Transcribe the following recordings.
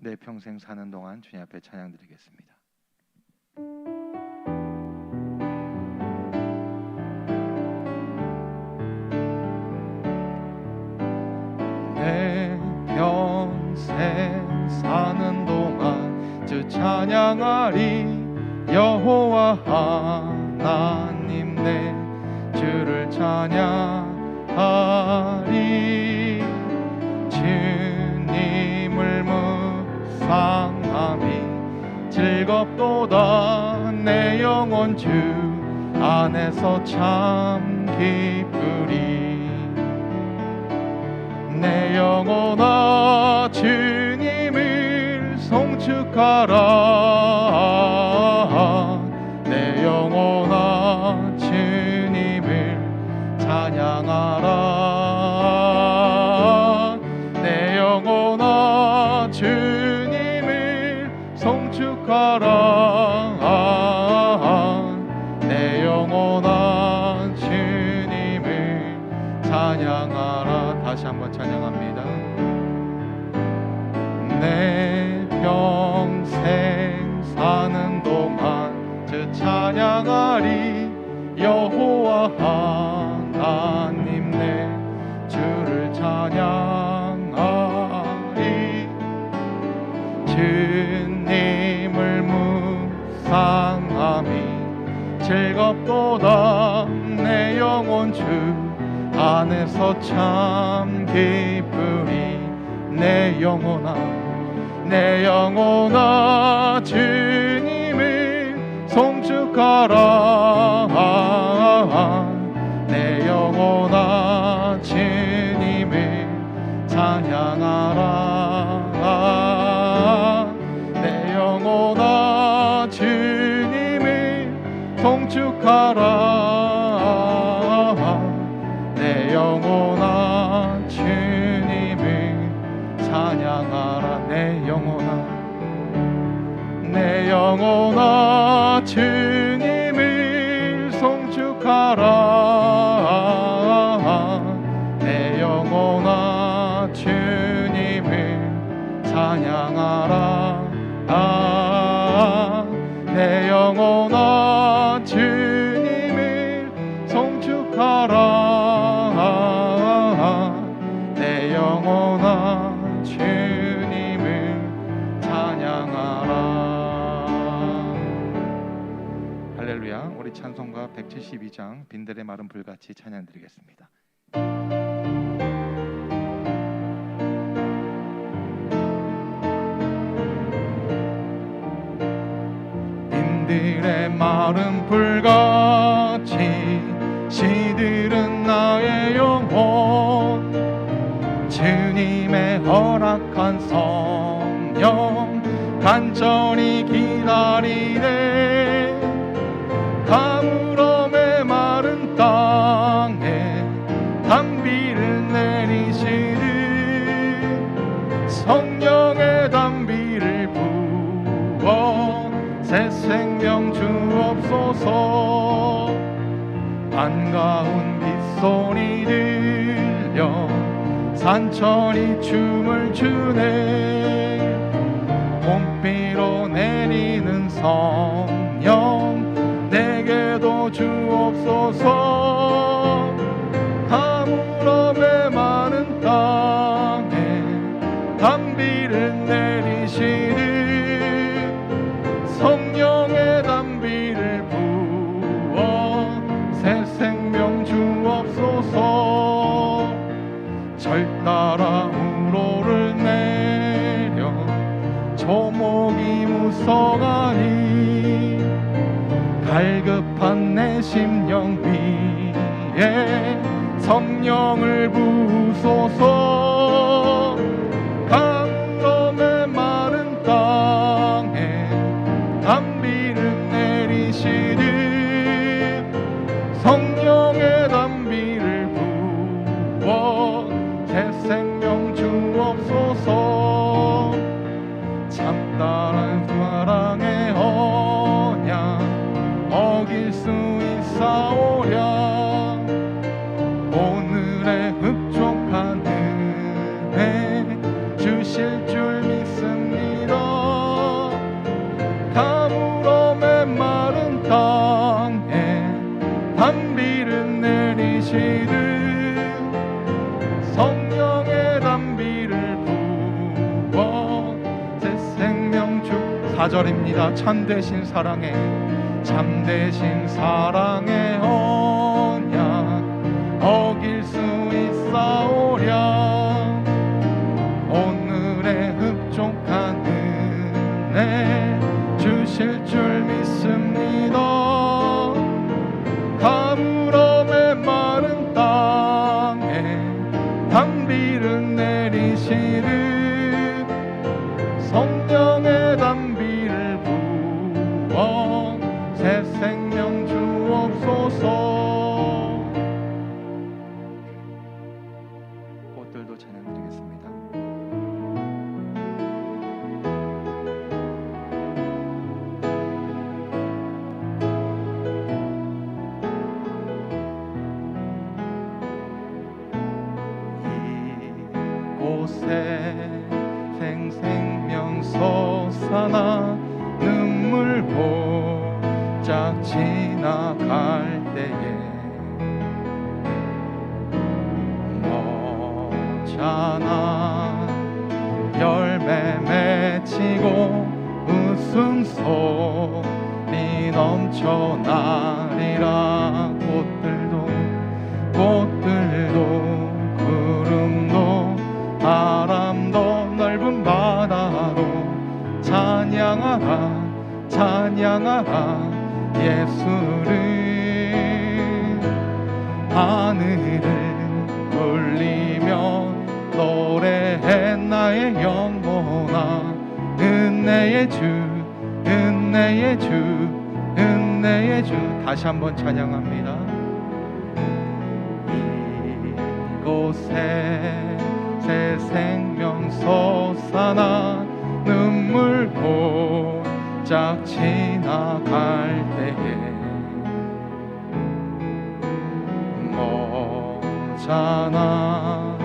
내 평생 사는 동안 주님 앞에 찬양드리겠습니다. 내 평생 사는 동안 주 찬양하리. 여호와 하나님 내 주를 찬양하리. 주님을 묵상함이 즐겁도다. 내 영혼 주 안에서 참 기쁘리. 내 영혼아 주님을 송축하라. 내 영혼아 주님을 찬양하라. 내 영혼아 주님을 송축하라. 내 영혼아 주님을 찬양하라. 다시 한번 찬양합니다. 내 평생 사는 동안 주 찬양하리. 여호와 하나님 내 주를 찬양하리. 주님을 묵상함이 즐겁도다. 내 영혼 주 안에서 참 기쁘리. 내 영혼아 주님을 송축하라. 내 영혼아 주님을 찬양하라. 내 영혼아 주님을 송축하라. 내 영혼아 주님을 찬양하라. 내 영혼아 주님을 송축하라. 내 영혼아 주님을 찬양하라. 내 영혼아 주님을 송축하라. 내 영혼아 주님을 찬양하라. 할렐루야. 우리 찬송가 172장 빈들의 마른 불같이 찬양드리겠습니다. 빈들의 마른 불같이 시들은 나의 영혼. 주님의 허락한 성령 간절히 기다리네. 가물어 메마른 땅에 단비를 내리시듯 성령의 단비를 부어 새 생명 주옵소서. 반가운 빗소리 들려 산천이 춤을 추네. 봄비로 내리는 성령 내게도 주옵소서. 가물어 메마른 땅에 단비를 내리시듯 성령의 단비를 부어 새 생명 주옵소서. 절 따라 우로를 내려 조목이 무성하니 갈급한 내 심령 위에 성령을 부으소서. 가물어 메마른 땅에 단비를 내리시듯 성령의 단비를 부어 새 생명 주옵소서. 참다란 사랑의 언약 어길 수 있사오랴. 오늘의 흡족한 4절입니다. 참되신 사랑의 언약 어길 수 있사오랴. 오늘의 흡족한 은혜 주실 줄 믿습니다. 가물어 메마른 땅에 단비를 내리시듯 성령의 단비를 부어 새 생명 주옵소서. 꽃들도 찬양드리겠습니다. 이곳에 생생명 솟아나 눈물 보짝 지나갈 때에 너잖아 열매 맺히고 웃음소리 넘쳐나리라. 꽃들도 구름도 바람도 넓은 바다도 찬양하라 예수를. 하늘을 울리며 노래해 나의 영혼아. 은혜의 주 다시 한번 찬양합니다. 이곳에 새 생명 솟아나 눈물 보짝 지나갈 때에 너잖아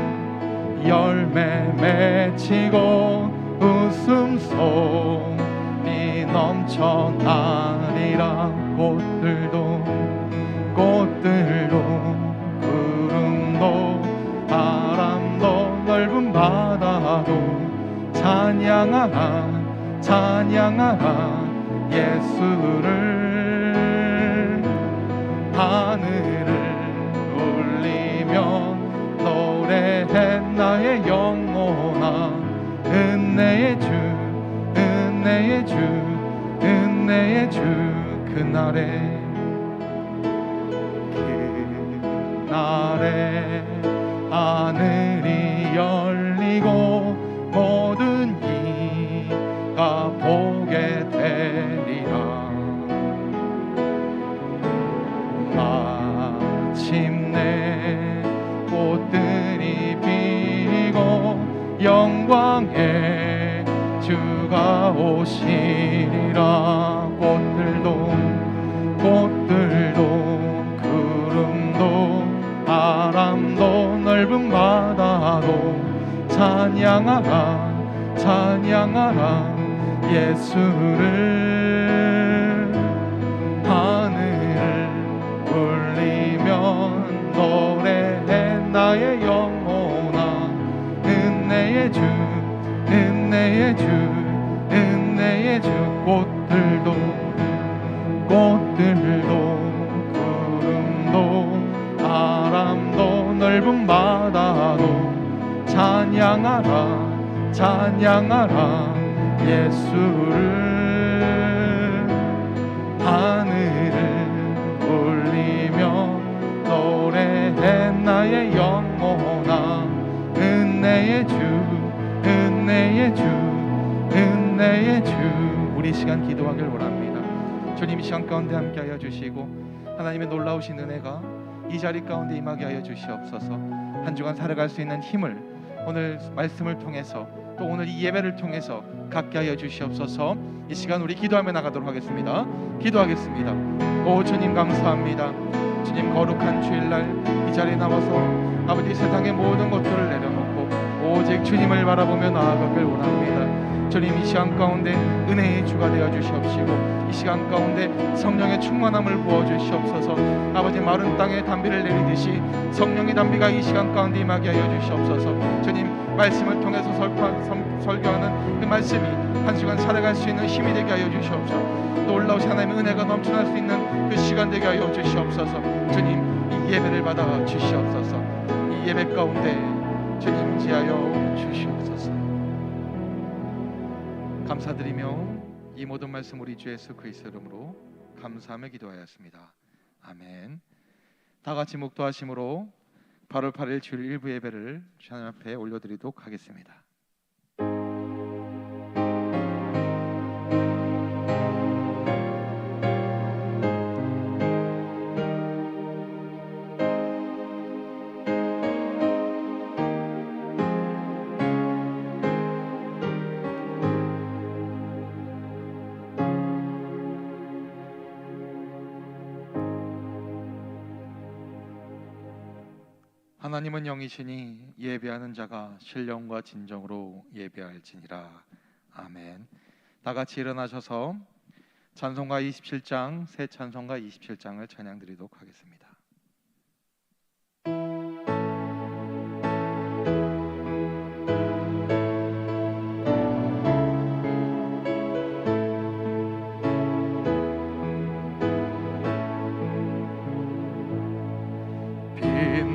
열매 맺히고 웃음소리 넘쳐나리라. 꽃들도 구름도 바람도 넓은 바다도 찬양하라 예수를. 하늘을 울리며 노래해 나의 영혼아. 은혜의 주 그날에 하늘이 열리고 모든 이가 보게 되리라. 마침내 꽃들이 피고 영광의 주가 오시리라. 꽃들도 구름도 바람도 넓은 바다도 찬양하라 예수를. 하늘을 울리며 노래해 나의 영혼아. 은혜의 주 꽃들도 구름도 바람도 넓은 바다도 찬양하라 예수를. 하늘을 울리며 노래해 나의 영혼아. 은혜의 주 우리 시간 기도하길 원합니다. 주님 이 시간 가운데 함께하여 주시고 하나님의 놀라우신 은혜가 이 자리 가운데 임하게 하여 주시옵소서. 한 주간 살아갈 수 있는 힘을 오늘 말씀을 통해서 또 오늘 이 예배를 통해서 갖게 하여 주시옵소서. 이 시간 우리 기도하며 나가도록 하겠습니다. 기도하겠습니다. 오 주님 감사합니다. 주님 거룩한 주일날 이 자리에 나와서 아버지 세상의 모든 것들을 내려놓고 오직 주님을 바라보며 나아가길 원합니다. 주님 이 시간 가운데 은혜의 주가 되어 주시옵시고 이 시간 가운데 성령의 충만함을 부어 주시옵소서. 아버지 마른 땅에 단비를 내리듯이 성령의 단비가 이 시간 가운데 임하게 하여 주시옵소서. 주님 말씀을 통해서 설교하는 그 말씀이 한 시간 살아갈 수 있는 힘이 되게 하여 주시옵소서. 놀라우신 하나님의 은혜가 넘쳐날 수 있는 그 시간 되게 하여 주시옵소서. 주님, 이 예배를 받아 주시옵소서. 이 예배 가운데 주님 임재하여 주시옵소서. 감사드리며 이 모든 말씀 우리 주 예수 그리스도 이름으로 감사하며 기도하였습니다. 아멘. 다 같이 묵도하심으로 8월 8일 주일 일부 예배를 주님 앞에 올려드리도록 하겠습니다. 하나님은 영이시니 예배하는 자가 신령과 진정으로 예배할지니라. 아멘. 다 같이 일어나셔서 찬송가 27장, 새 찬송가 27장을 찬양드리도록 하겠습니다.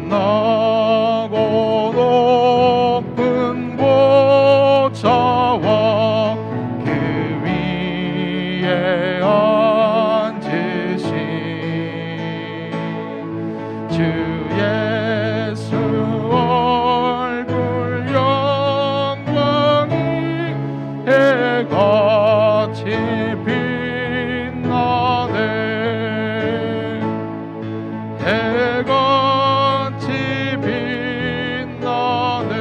빛나고 높은 보좌와 그 위에 앉으신 주 예수 얼굴 영광이 해같이 빛나네. 해같이 빛나네.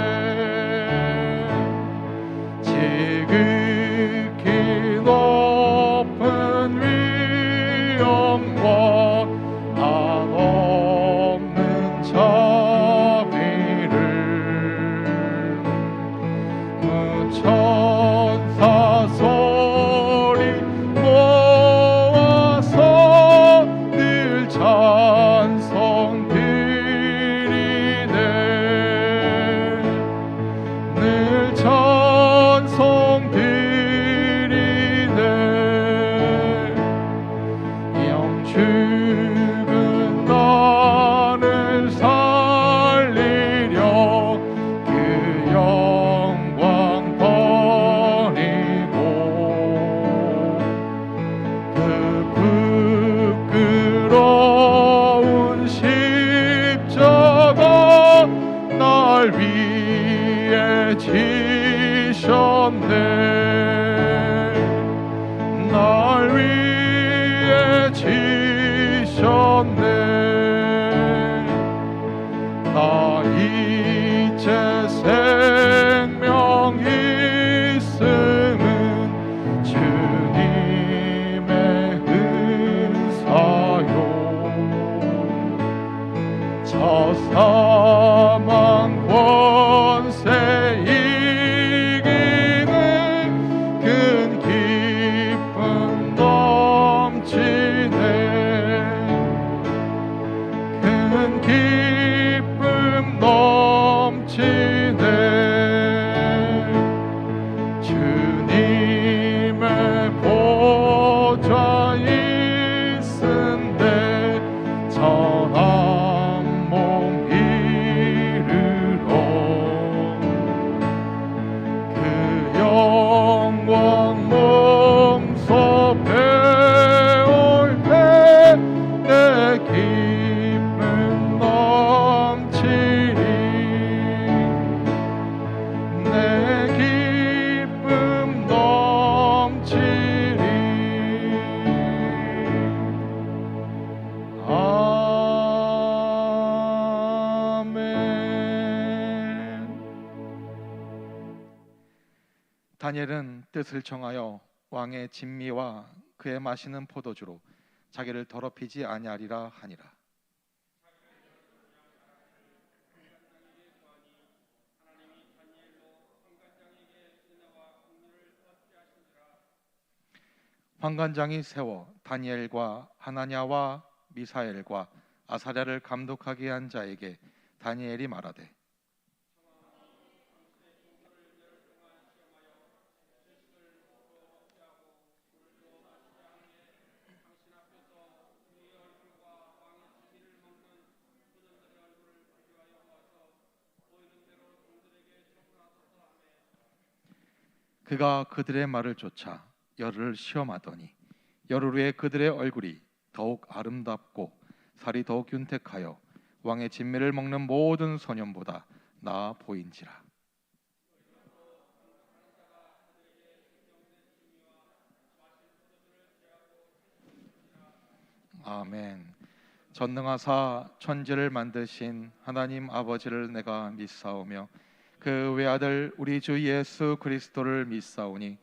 지극히 높은 위엄과 한없는 자비를 천사 소리 모아서 늘 찬송 드리네. 늘 찬송 드리네. 영축은 나를 살리려 그 영광 버리고 그 부끄러운 십자가 날 위해 지셨네. 날 위해 지셨네. 나 이제 생명 있음은 주님의 은사요. 저 사망 권세 이기는 큰 기쁨 넘치네. 큰 기쁨 넘치네. 주님의 보좌 있은데 전한 몸 이르러 그 영광 몸소 배울 때 내 기쁨 넘치리. 내 기쁨 넘치리. 아멘. 다니엘은 뜻을 정하여 왕의 진미와 그의 마시는 포도주로 자기를 더럽히지 아니하리라 하니라. 환관장이 세워 다니엘과 하나냐와 미사엘과 아사랴를 감독하게 한 자에게 다니엘이 말하되 그가 그들의 말을 쫓아 열을 시험하더니 열흘 후에 그들의 얼굴이 더욱 아름답고 살이 더욱 윤택하여 왕의 진미를 먹는 모든 소년보다 나아 보인지라. 아멘. 전능하사 천지를 만드신 하나님 아버지를 내가 믿사오며 그 외아들 우리 주 예수 그리스도를 믿사오니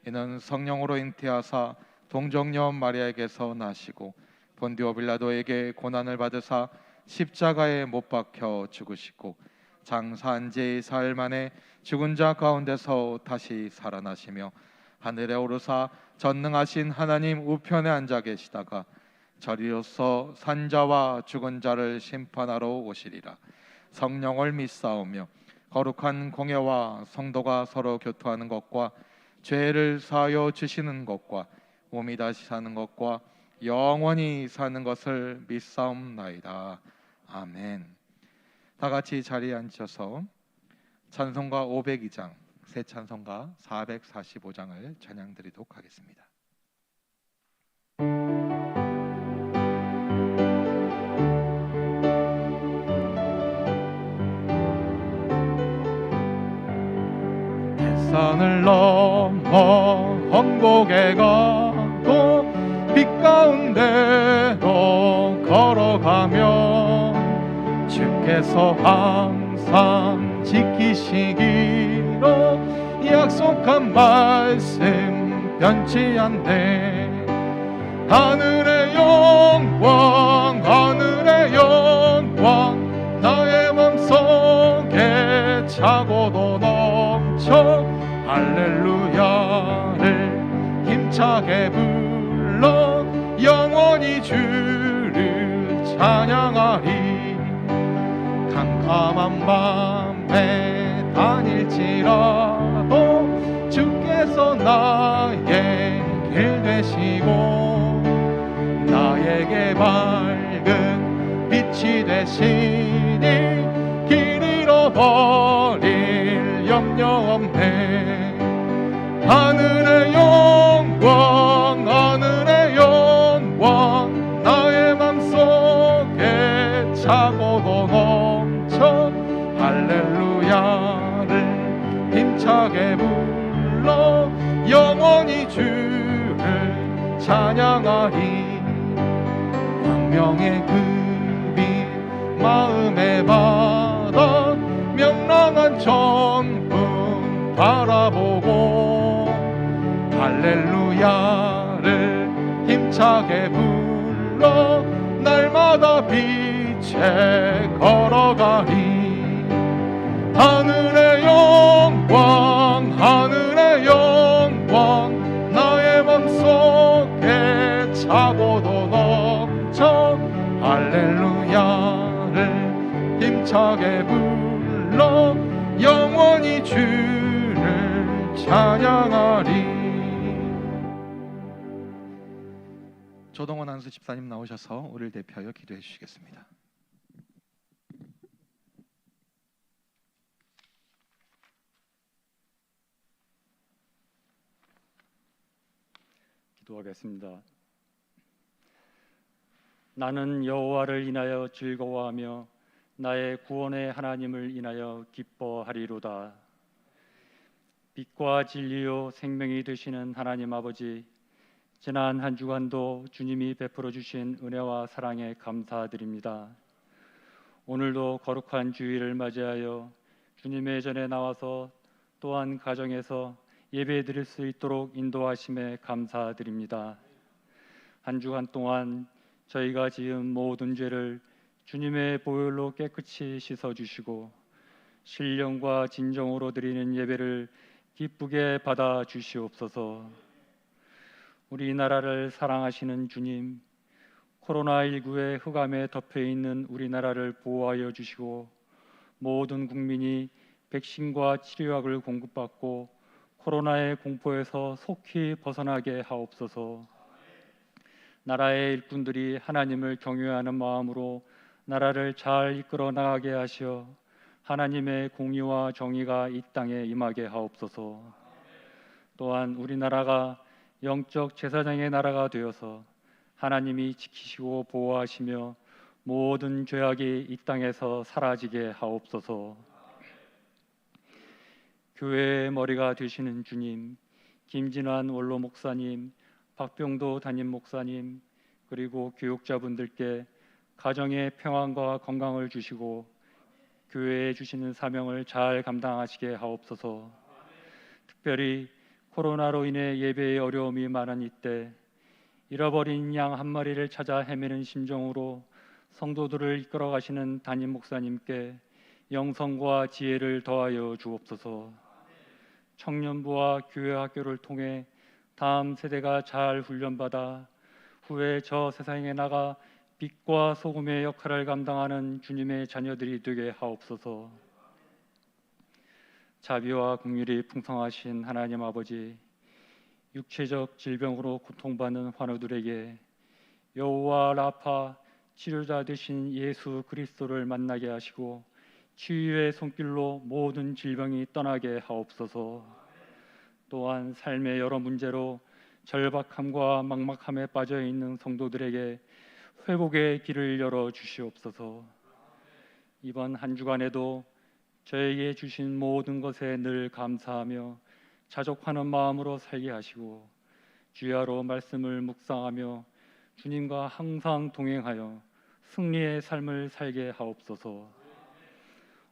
이는 성령으로 잉태하사 동정녀 마리아에게서 나시고 본디오 빌라도에게 고난을 받으사 십자가에 못 박혀 죽으시고 장사한 지 사흘 만에 죽은 자 가운데서 다시 살아나시며 하늘에 오르사 전능하신 하나님 우편에 앉아 계시다가 저리로서 산자와 죽은 자를 심판하러 오시리라. 성령을 믿사오며 거룩한 공예와 성도가 서로 교통하는 것과 죄를 사하여 주시는 것과 몸이 다시 사는 것과 영원히 사는 것을 믿사옵나이다. 아멘. 다 같이 자리에 앉으셔서 찬송가 502장, 새 찬송가 445장을 찬양드리도록 하겠습니다. 산을 넘어 험곡에 가고 빛 가운데로 걸어가면 주께서 항상 지키시기로 약속한 말씀 변치 않네. 하늘의 영광 하늘의 영광 나의 맘속에 차고도 넘쳐 할렐루야를 힘차게 불러 영원히 주를 찬양하리. 캄캄한 밤에 다닐지라도 주께서 나의 길 되시고 나에게 밝은 빛이 되시니 길 잃어버릴 염려 없네. 하늘의 영광 하늘의 영광 나의 맘속에 차고도 넘쳐 할렐루야를 힘차게 불러 영원히 주를 찬양하리. 광명의 급이 마음에 받아 명랑한 천국 바라보고 할렐루야를 힘차게 불러 날마다 빛에 걸어가리. 하늘의 영광 하늘의 영광 나의 맘속에 차고도 넘쳐 할렐루야를 힘차게 불러 영원히 주를 찬양하리. 조동원 안수 집사님 나오셔서 우리를 대표하여 기도해 주시겠습니다. 기도하겠습니다. 나는 여호와를 인하여 즐거워하며 나의 구원의 하나님을 인하여 기뻐하리로다. 빛과 진리요 생명이 되시는 하나님 아버지, 지난 한 주간도 주님이 베풀어 주신 은혜와 사랑에 감사드립니다. 오늘도 거룩한 주일을 맞이하여 주님의 전에 나와서 또한 가정에서 예배 드릴 수 있도록 인도하심에 감사드립니다. 한 주간 동안 저희가 지은 모든 죄를 주님의 보혈로 깨끗이 씻어주시고 신령과 진정으로 드리는 예배를 기쁘게 받아 주시옵소서. 우리나라를 사랑하시는 주님, 코로나19의 흑암에 덮여있는 우리나라를 보호하여 주시고 모든 국민이 백신과 치료약을 공급받고 코로나의 공포에서 속히 벗어나게 하옵소서. 나라의 일꾼들이 하나님을 경외하는 마음으로 나라를 잘 이끌어 나가게 하시어 하나님의 공의와 정의가 이 땅에 임하게 하옵소서. 또한 우리나라가 영적 제사장의 나라가 되어서 하나님이 지키시고 보호하시며 모든 죄악이 이 땅에서 사라지게 하옵소서. 교회의 머리가 되시는 주님, 김진환 원로 목사님, 박병도 담임 목사님, 그리고 교육자분들께 가정의 평안과 건강을 주시고 교회에 주시는 사명을 잘 감당하시게 하옵소서. 특별히 코로나로 인해 예배의 어려움이 많은 이때 잃어버린 양 한 마리를 찾아 헤매는 심정으로 성도들을 이끌어 가시는 담임 목사님께 영성과 지혜를 더하여 주옵소서. 청년부와 교회 학교를 통해 다음 세대가 잘 훈련받아 후에 저 세상에 나가 빛과 소금의 역할을 감당하는 주님의 자녀들이 되게 하옵소서. 자비와 긍휼이 풍성하신 하나님 아버지, 육체적 질병으로 고통받는 환우들에게 여호와 라파 치료자 되신 예수 그리스도를 만나게 하시고 치유의 손길로 모든 질병이 떠나게 하옵소서. 또한 삶의 여러 문제로 절박함과 막막함에 빠져 있는 성도들에게 회복의 길을 열어 주시옵소서. 이번 한 주간에도 저에게 주신 모든 것에 늘 감사하며 자족하는 마음으로 살게 하시고 주야로 말씀을 묵상하며 주님과 항상 동행하여 승리의 삶을 살게 하옵소서.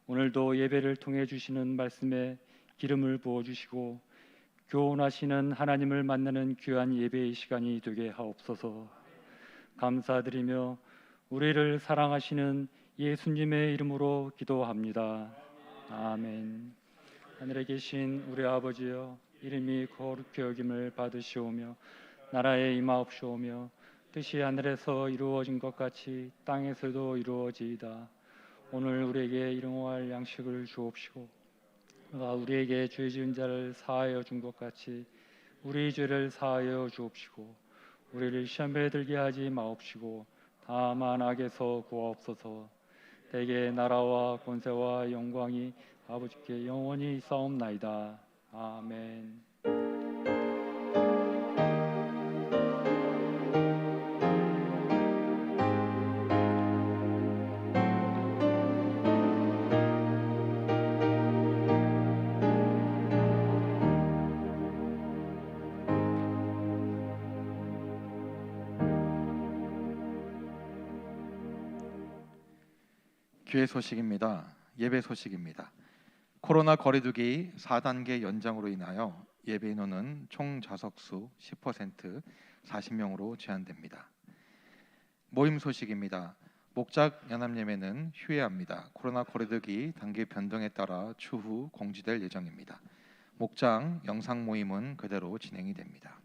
오늘도 예배를 통해 주시는 말씀에 기름을 부어 주시고 교훈하시는 하나님을 만나는 귀한 예배의 시간이 되게 하옵소서. 감사드리며 우리를 사랑하시는 예수님의 이름으로 기도합니다. 아멘. 하늘에 계신 우리 아버지여, 이름이 거룩히 여김을 받으시오며 나라에 임하옵시오며 뜻이 하늘에서 이루어진 것 같이 땅에서도 이루어지이다. 오늘 우리에게 일용할 양식을 주옵시고 우리에게 죄 지은 자를 사하여 준 것 같이 우리 죄를 사하여 주옵시고 우리를 시험에 들게 하지 마옵시고 다만 악에서 구하옵소서. 대개 나라와 권세와 영광이 아버지께 영원히 싸움나이다. 아멘. 교회 소식입니다. 예배 소식입니다. 코로나 거리두기 4단계 연장으로 인하여 예배 인원은 총 좌석수 10% 40명으로 제한됩니다. 모임 소식입니다. 목작 연합예배는 휴회합니다. 코로나 거리두기 단계 변동에 따라 추후 공지될 예정입니다. 목장 영상 모임은 그대로 진행이 됩니다.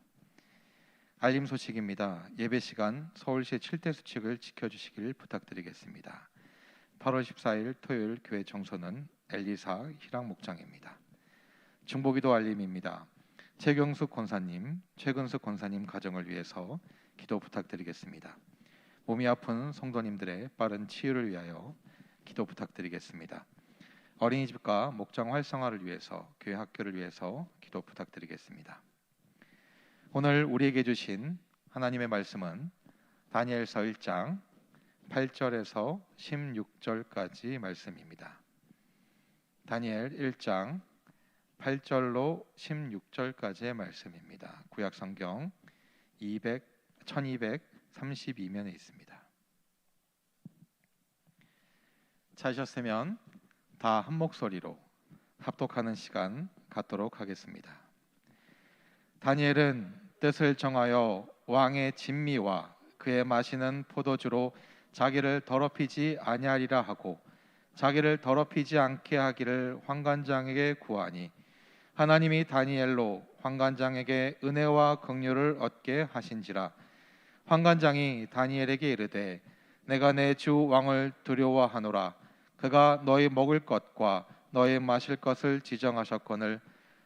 알림 소식입니다. 예배 시간 서울시 7대 수칙을 지켜주시길 부탁드리겠습니다. 8월 14일 토요일 교회 청소는 엘리사 희랑 목장입니다. 중보기도 알림입니다. 최경숙 권사님, 최근숙 권사님 가정을 위해서 기도 부탁드리겠습니다. 몸이 아픈 성도님들의 빠른 치유를 위하여 기도 부탁드리겠습니다. 어린이집과 목장 활성화를 위해서 교회 학교를 위해서 기도 부탁드리겠습니다. 오늘 우리에게 주신 하나님의 말씀은 다니엘서 1장 8절에서 16절까지 말씀입니다. 다니엘 1장 8절로 16절까지의 말씀입니다. 구약 성경 1232면에 있습니다. 찾으셨으면 다 한 목소리로 합독하는 시간 갖도록 하겠습니다. 다니엘은 뜻을 정하여 왕의 진미와 그의 마시는 포도주로 자기를 더럽히지 아니하리라 하고 자기를 더럽히지 않게 하기를 환관장에게 구하니 하나님이 다니엘로 환관장에게 은혜와 긍휼을 얻게 하신지라. 환관장이 다니엘에게 이르되 내가 내 주 왕을 두려워하노라. 그가 너희 먹을 것과 너희 마실 것을 지정하셨거늘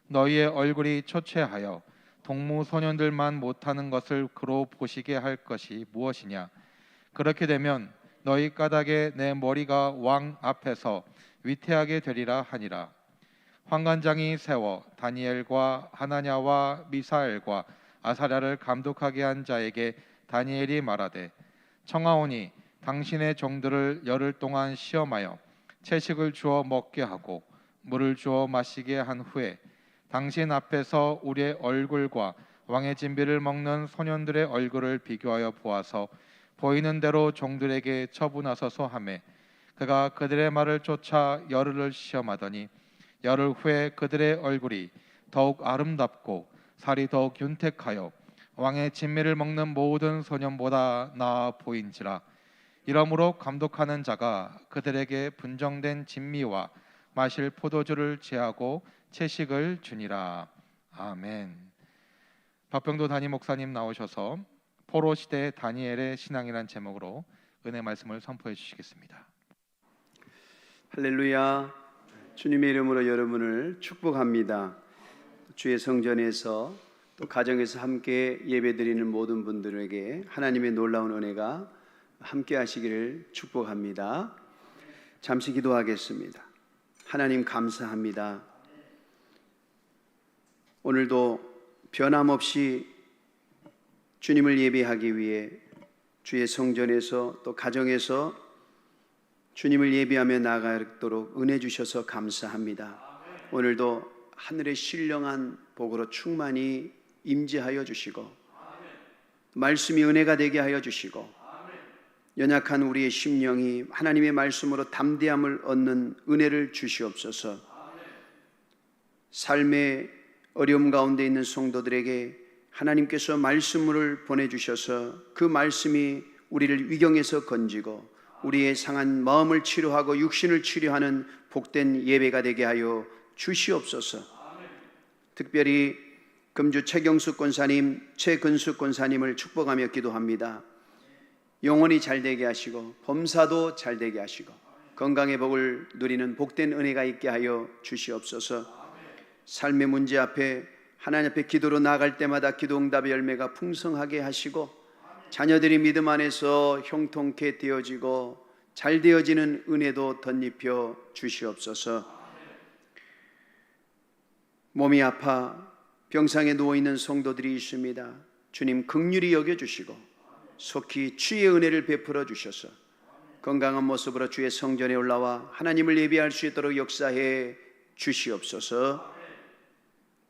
너희의 얼굴이 초췌하여 동무소년들만 못하는 것을 그로 보시게 할 것이 무엇이냐. 그렇게 되면 너희 까닭에 내 머리가 왕 앞에서 위태하게 되리라 하니라. 환관장이 세워 다니엘과 하나냐와 미사엘과 아사랴를 감독하게 한 자에게 다니엘이 말하되 청하오니 당신의 종들을 열흘 동안 시험하여 채식을 주어 먹게 하고 물을 주어 마시게 한 후에 당신 앞에서 우리의 얼굴과 왕의 진비를 먹는 소년들의 얼굴을 비교하여 보아서 보이는 대로 종들에게 처분하소서 하매 그가 그들의 말을 쫓아 열흘을 시험하더니 열흘 후에 그들의 얼굴이 더욱 아름답고 살이 더욱 윤택하여 왕의 진미를 먹는 모든 소년보다 나아 보인지라. 이러므로 감독하는 자가 그들에게 분정된 진미와 마실 포도주를 제하고 채식을 주니라. 아멘. 박병도 담임 목사님 나오셔서 포로 시대 다니엘의 신앙이란 제목으로 은혜 말씀을 선포해 주시겠습니다. 할렐루야. 주님의 이름으로 여러분을 축복합니다. 주의 성전에서 또 가정에서 함께 예배드리는 모든 분들에게 하나님의 놀라운 은혜가 함께 하시기를 축복합니다. 잠시 기도하겠습니다. 하나님 감사합니다. 오늘도 변함없이 주님을 예배하기 위해 주의 성전에서 또 가정에서 주님을 예배하며 나아가도록 은혜 주셔서 감사합니다. 오늘도 하늘의 신령한 복으로 충만히 임재하여 주시고 말씀이 은혜가 되게 하여 주시고 연약한 우리의 심령이 하나님의 말씀으로 담대함을 얻는 은혜를 주시옵소서. 삶의 어려움 가운데 있는 성도들에게 하나님께서 말씀을 보내주셔서 그 말씀이 우리를 위경에서 건지고 우리의 상한 마음을 치료하고 육신을 치료하는 복된 예배가 되게 하여 주시옵소서. 특별히 금주 최경숙 권사님, 최근숙 권사님을 축복하며 기도합니다. 영혼이 잘되게 하시고 범사도 잘되게 하시고 건강의 복을 누리는 복된 은혜가 있게 하여 주시옵소서. 삶의 문제 앞에 하나님 앞에 기도로 나아갈 때마다 기도 응답의 열매가 풍성하게 하시고 자녀들이 믿음 안에서 형통케 되어지고 잘 되어지는 은혜도 덧입혀 주시옵소서. 몸이 아파 병상에 누워있는 성도들이 있습니다. 주님 긍휼히 여겨주시고 속히 주의 은혜를 베풀어 주셔서 건강한 모습으로 주의 성전에 올라와 하나님을 예배할 수 있도록 역사해 주시옵소서.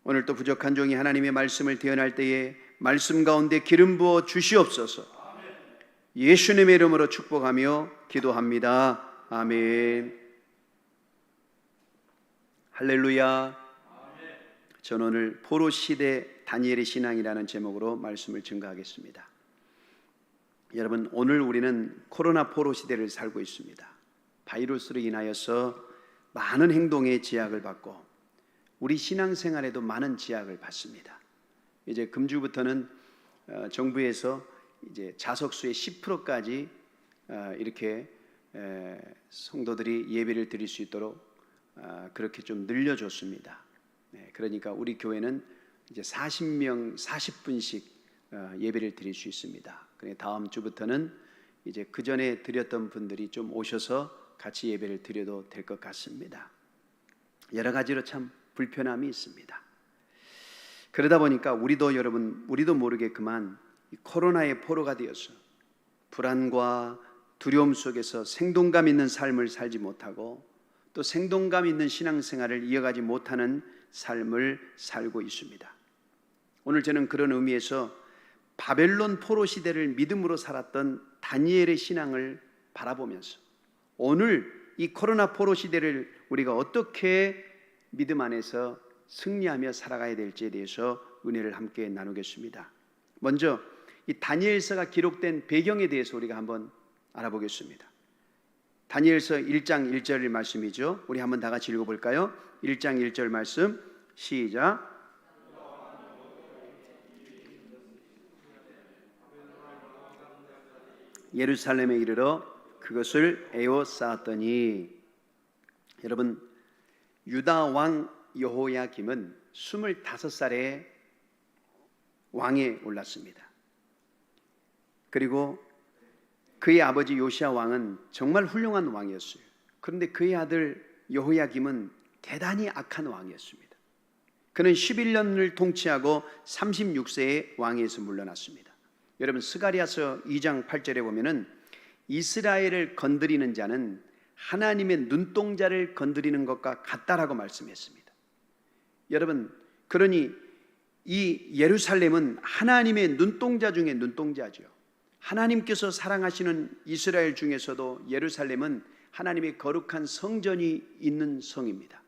오늘 또 부족한 종이 하나님의 말씀을 대언할 때에 말씀 가운데 기름 부어 주시옵소서. 예수님의 이름으로 축복하며 기도합니다. 아멘. 할렐루야. 저는 오늘 포로 시대 다니엘의 신앙이라는 제목으로 말씀을 증거하겠습니다. 여러분, 오늘 우리는 코로나 포로 시대를 살고 있습니다. 바이러스로 인하여서 많은 행동에 제약을 받고 우리 신앙생활에도 많은 제약을 받습니다. 이제 금주부터는 정부에서 이제 자석수의 10%까지 이렇게 성도들이 예배를 드릴 수 있도록 그렇게 좀 늘려줬습니다. 그러니까 우리 교회는 이제 40명 40분씩 예배를 드릴 수 있습니다. 그래 다음 주부터는 이제 그 전에 드렸던 분들이 좀 오셔서 같이 예배를 드려도 될 것 같습니다. 여러 가지로 참 불편함이 있습니다. 그러다 보니까 우리도 모르게 그만 코로나의 포로가 되어서 불안과 두려움 속에서 생동감 있는 삶을 살지 못하고 또 생동감 있는 신앙생활을 이어가지 못하는 삶을 살고 있습니다. 오늘 저는 그런 의미에서 바벨론 포로 시대를 믿음으로 살았던 다니엘의 신앙을 바라보면서 오늘 이 코로나 포로 시대를 우리가 어떻게 믿음 안에서 승리하며 살아가야 될지에 대해서 은혜를 함께 나누겠습니다. 먼저 이 다니엘서가 기록된 배경에 대해서 우리가 한번 알아보겠습니다. 다니엘서 1장 1절 말씀이죠. 우리 한번 다 같이 읽어볼까요? 1장 1절 말씀 시작. 예루살렘에 이르러 그것을 에워싸았더니, 여러분, 유다 왕 여호야김은 25살에 왕에 올랐습니다. 그리고 그의 아버지 요시야 왕은 정말 훌륭한 왕이었어요. 그런데 그의 아들 여호야김은 대단히 악한 왕이었습니다. 그는 11년을 통치하고 36세에 왕위에서 물러났습니다. 여러분, 스가랴서 2장 8절에 보면은 이스라엘을 건드리는 자는 하나님의 눈동자를 건드리는 것과 같다라고 말씀했습니다. 여러분, 그러니 이 예루살렘은 하나님의 눈동자 중에 눈동자죠. 하나님께서 사랑하시는 이스라엘 중에서도 예루살렘은 하나님의 거룩한 성전이 있는 성입니다.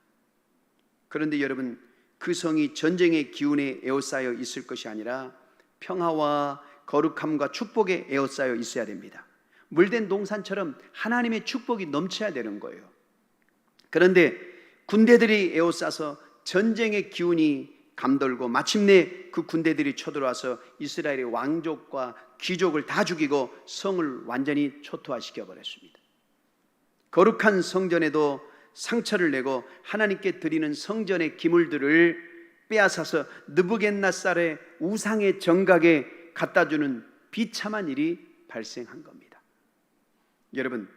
그런데 여러분, 그 성이 전쟁의 기운에 에워싸여 있을 것이 아니라 평화와 거룩함과 축복에 에워싸여 있어야 됩니다. 물된 동산처럼 하나님의 축복이 넘쳐야 되는 거예요. 그런데 군대들이 에워싸서 전쟁의 기운이 감돌고 마침내 그 군대들이 쳐들어와서 이스라엘의 왕족과 귀족을 다 죽이고 성을 완전히 초토화시켜 버렸습니다. 거룩한 성전에도 상처를 내고 하나님께 드리는 성전의 기물들을 빼앗아서 느부갓네살의 우상의 정각에 갖다주는 비참한 일이 발생한 겁니다. 여러분,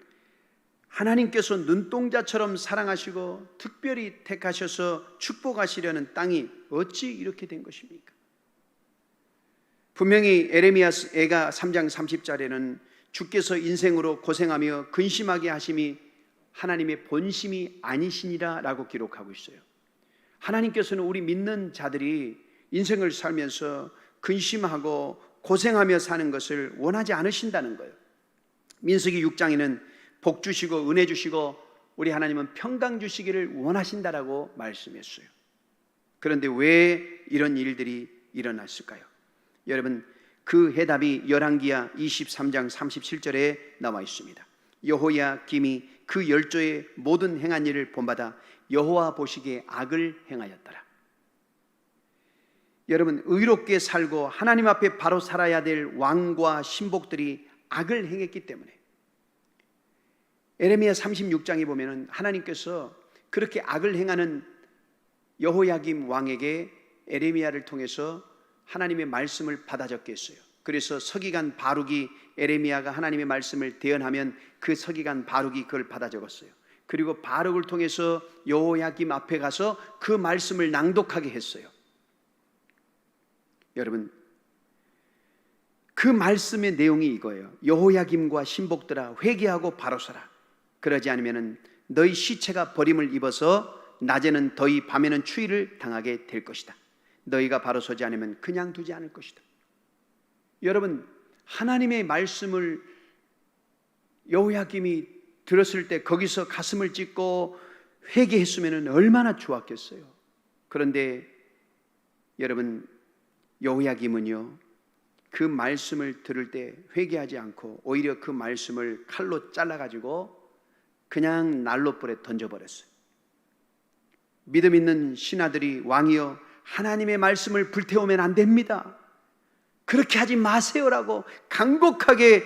하나님께서 눈동자처럼 사랑하시고 특별히 택하셔서 축복하시려는 땅이 어찌 이렇게 된 것입니까? 분명히 에레미야가 3장 30절에는 주께서 인생으로 고생하며 근심하게 하심이 하나님의 본심이 아니시니라 라고 기록하고 있어요. 하나님께서는 우리 믿는 자들이 인생을 살면서 근심하고 고생하며 사는 것을 원하지 않으신다는 거예요. 민수기 6장에는 복 주시고 은혜 주시고 우리 하나님은 평강 주시기를 원하신다라고 말씀했어요. 그런데 왜 이런 일들이 일어났을까요? 여러분, 그 해답이 열왕기야 23장 37절에 나와 있습니다. 여호야김이 그 열조의 모든 행한 일을 본받아 여호와 보시기에 악을 행하였더라. 여러분, 의롭게 살고 하나님 앞에 바로 살아야 될 왕과 신복들이 악을 행했기 때문에 에레미야 36장에 보면은 하나님께서 그렇게 악을 행하는 여호야김 왕에게 에레미야를 통해서 하나님의 말씀을 받아 적게 했어요. 그래서 서기관 바룩이 에레미야가 하나님의 말씀을 대언하면 그 서기관 바룩이 그걸 받아 적었어요. 그리고 바룩을 통해서 여호야김 앞에 가서 그 말씀을 낭독하게 했어요. 여러분, 그 말씀의 내용이 이거예요. 여호야김과 신복들아, 회개하고 바로 서라. 그러지 않으면 너희 시체가 버림을 입어서 낮에는 더위 밤에는 추위를 당하게 될 것이다. 너희가 바로 서지 않으면 그냥 두지 않을 것이다. 여러분, 하나님의 말씀을 여호야김이 들었을 때 거기서 가슴을 찢고 회개했으면 얼마나 좋았겠어요. 그런데 여러분, 여호야김은요, 그 말씀을 들을 때 회개하지 않고 오히려 그 말씀을 칼로 잘라가지고 그냥 난로불에 던져버렸어요. 믿음 있는 신하들이 왕이여 하나님의 말씀을 불태우면 안 됩니다, 그렇게 하지 마세요라고 간곡하게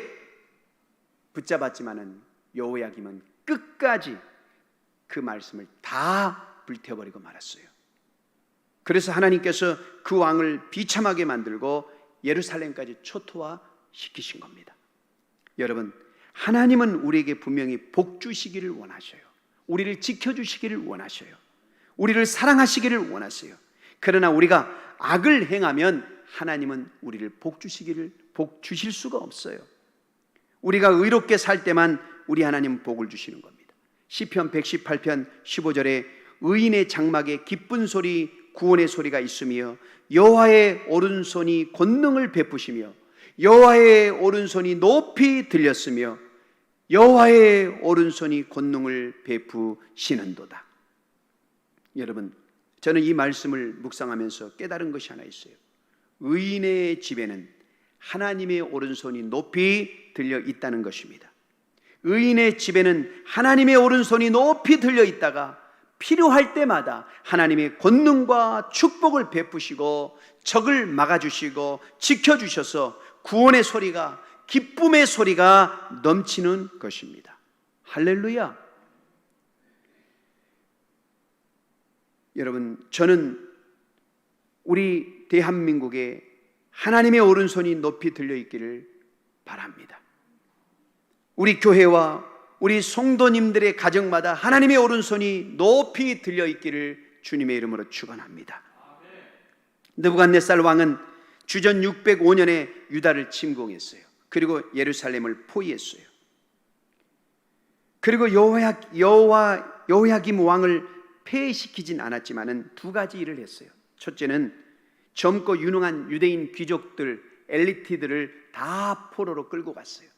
붙잡았지만은 여호야김은 끝까지 그 말씀을 다 불태워버리고 말았어요. 그래서 하나님께서 그 왕을 비참하게 만들고 예루살렘까지 초토화시키신 겁니다. 여러분, 하나님은 우리에게 분명히 복 주시기를 원하셔요. 우리를 지켜주시기를 원하셔요. 우리를 사랑하시기를 원하세요. 그러나 우리가 악을 행하면 하나님은 우리를 복 주실 수가 없어요. 우리가 의롭게 살 때만 우리 하나님은 복을 주시는 겁니다. 시편 118편 15절에 의인의 장막에 기쁜 소리 구원의 소리가 있으며 여호와의 오른손이 권능을 베푸시며 여호와의 오른손이 높이 들렸으며 여호와의 오른손이 권능을 베푸시는도다. 여러분, 저는 이 말씀을 묵상하면서 깨달은 것이 하나 있어요. 의인의 집에는 하나님의 오른손이 높이 들려 있다는 것입니다. 의인의 집에는 하나님의 오른손이 높이 들려 있다가 필요할 때마다 하나님의 권능과 축복을 베푸시고 적을 막아주시고 지켜주셔서 구원의 소리가, 기쁨의 소리가 넘치는 것입니다. 할렐루야. 여러분, 저는 우리 대한민국에 하나님의 오른손이 높이 들려 있기를 바랍니다. 우리 교회와 우리 성도님들의 가정마다 하나님의 오른손이 높이 들려 있기를 주님의 이름으로 축원합니다. 느부갓네살 왕은 주전 605년에 유다를 침공했어요. 그리고 예루살렘을 포위했어요. 그리고 여호야김 왕을 폐해시키진 않았지만은 두 가지 일을 했어요. 첫째는 젊고 유능한 유대인 귀족들, 엘리트들을 다 포로로 끌고 갔어요.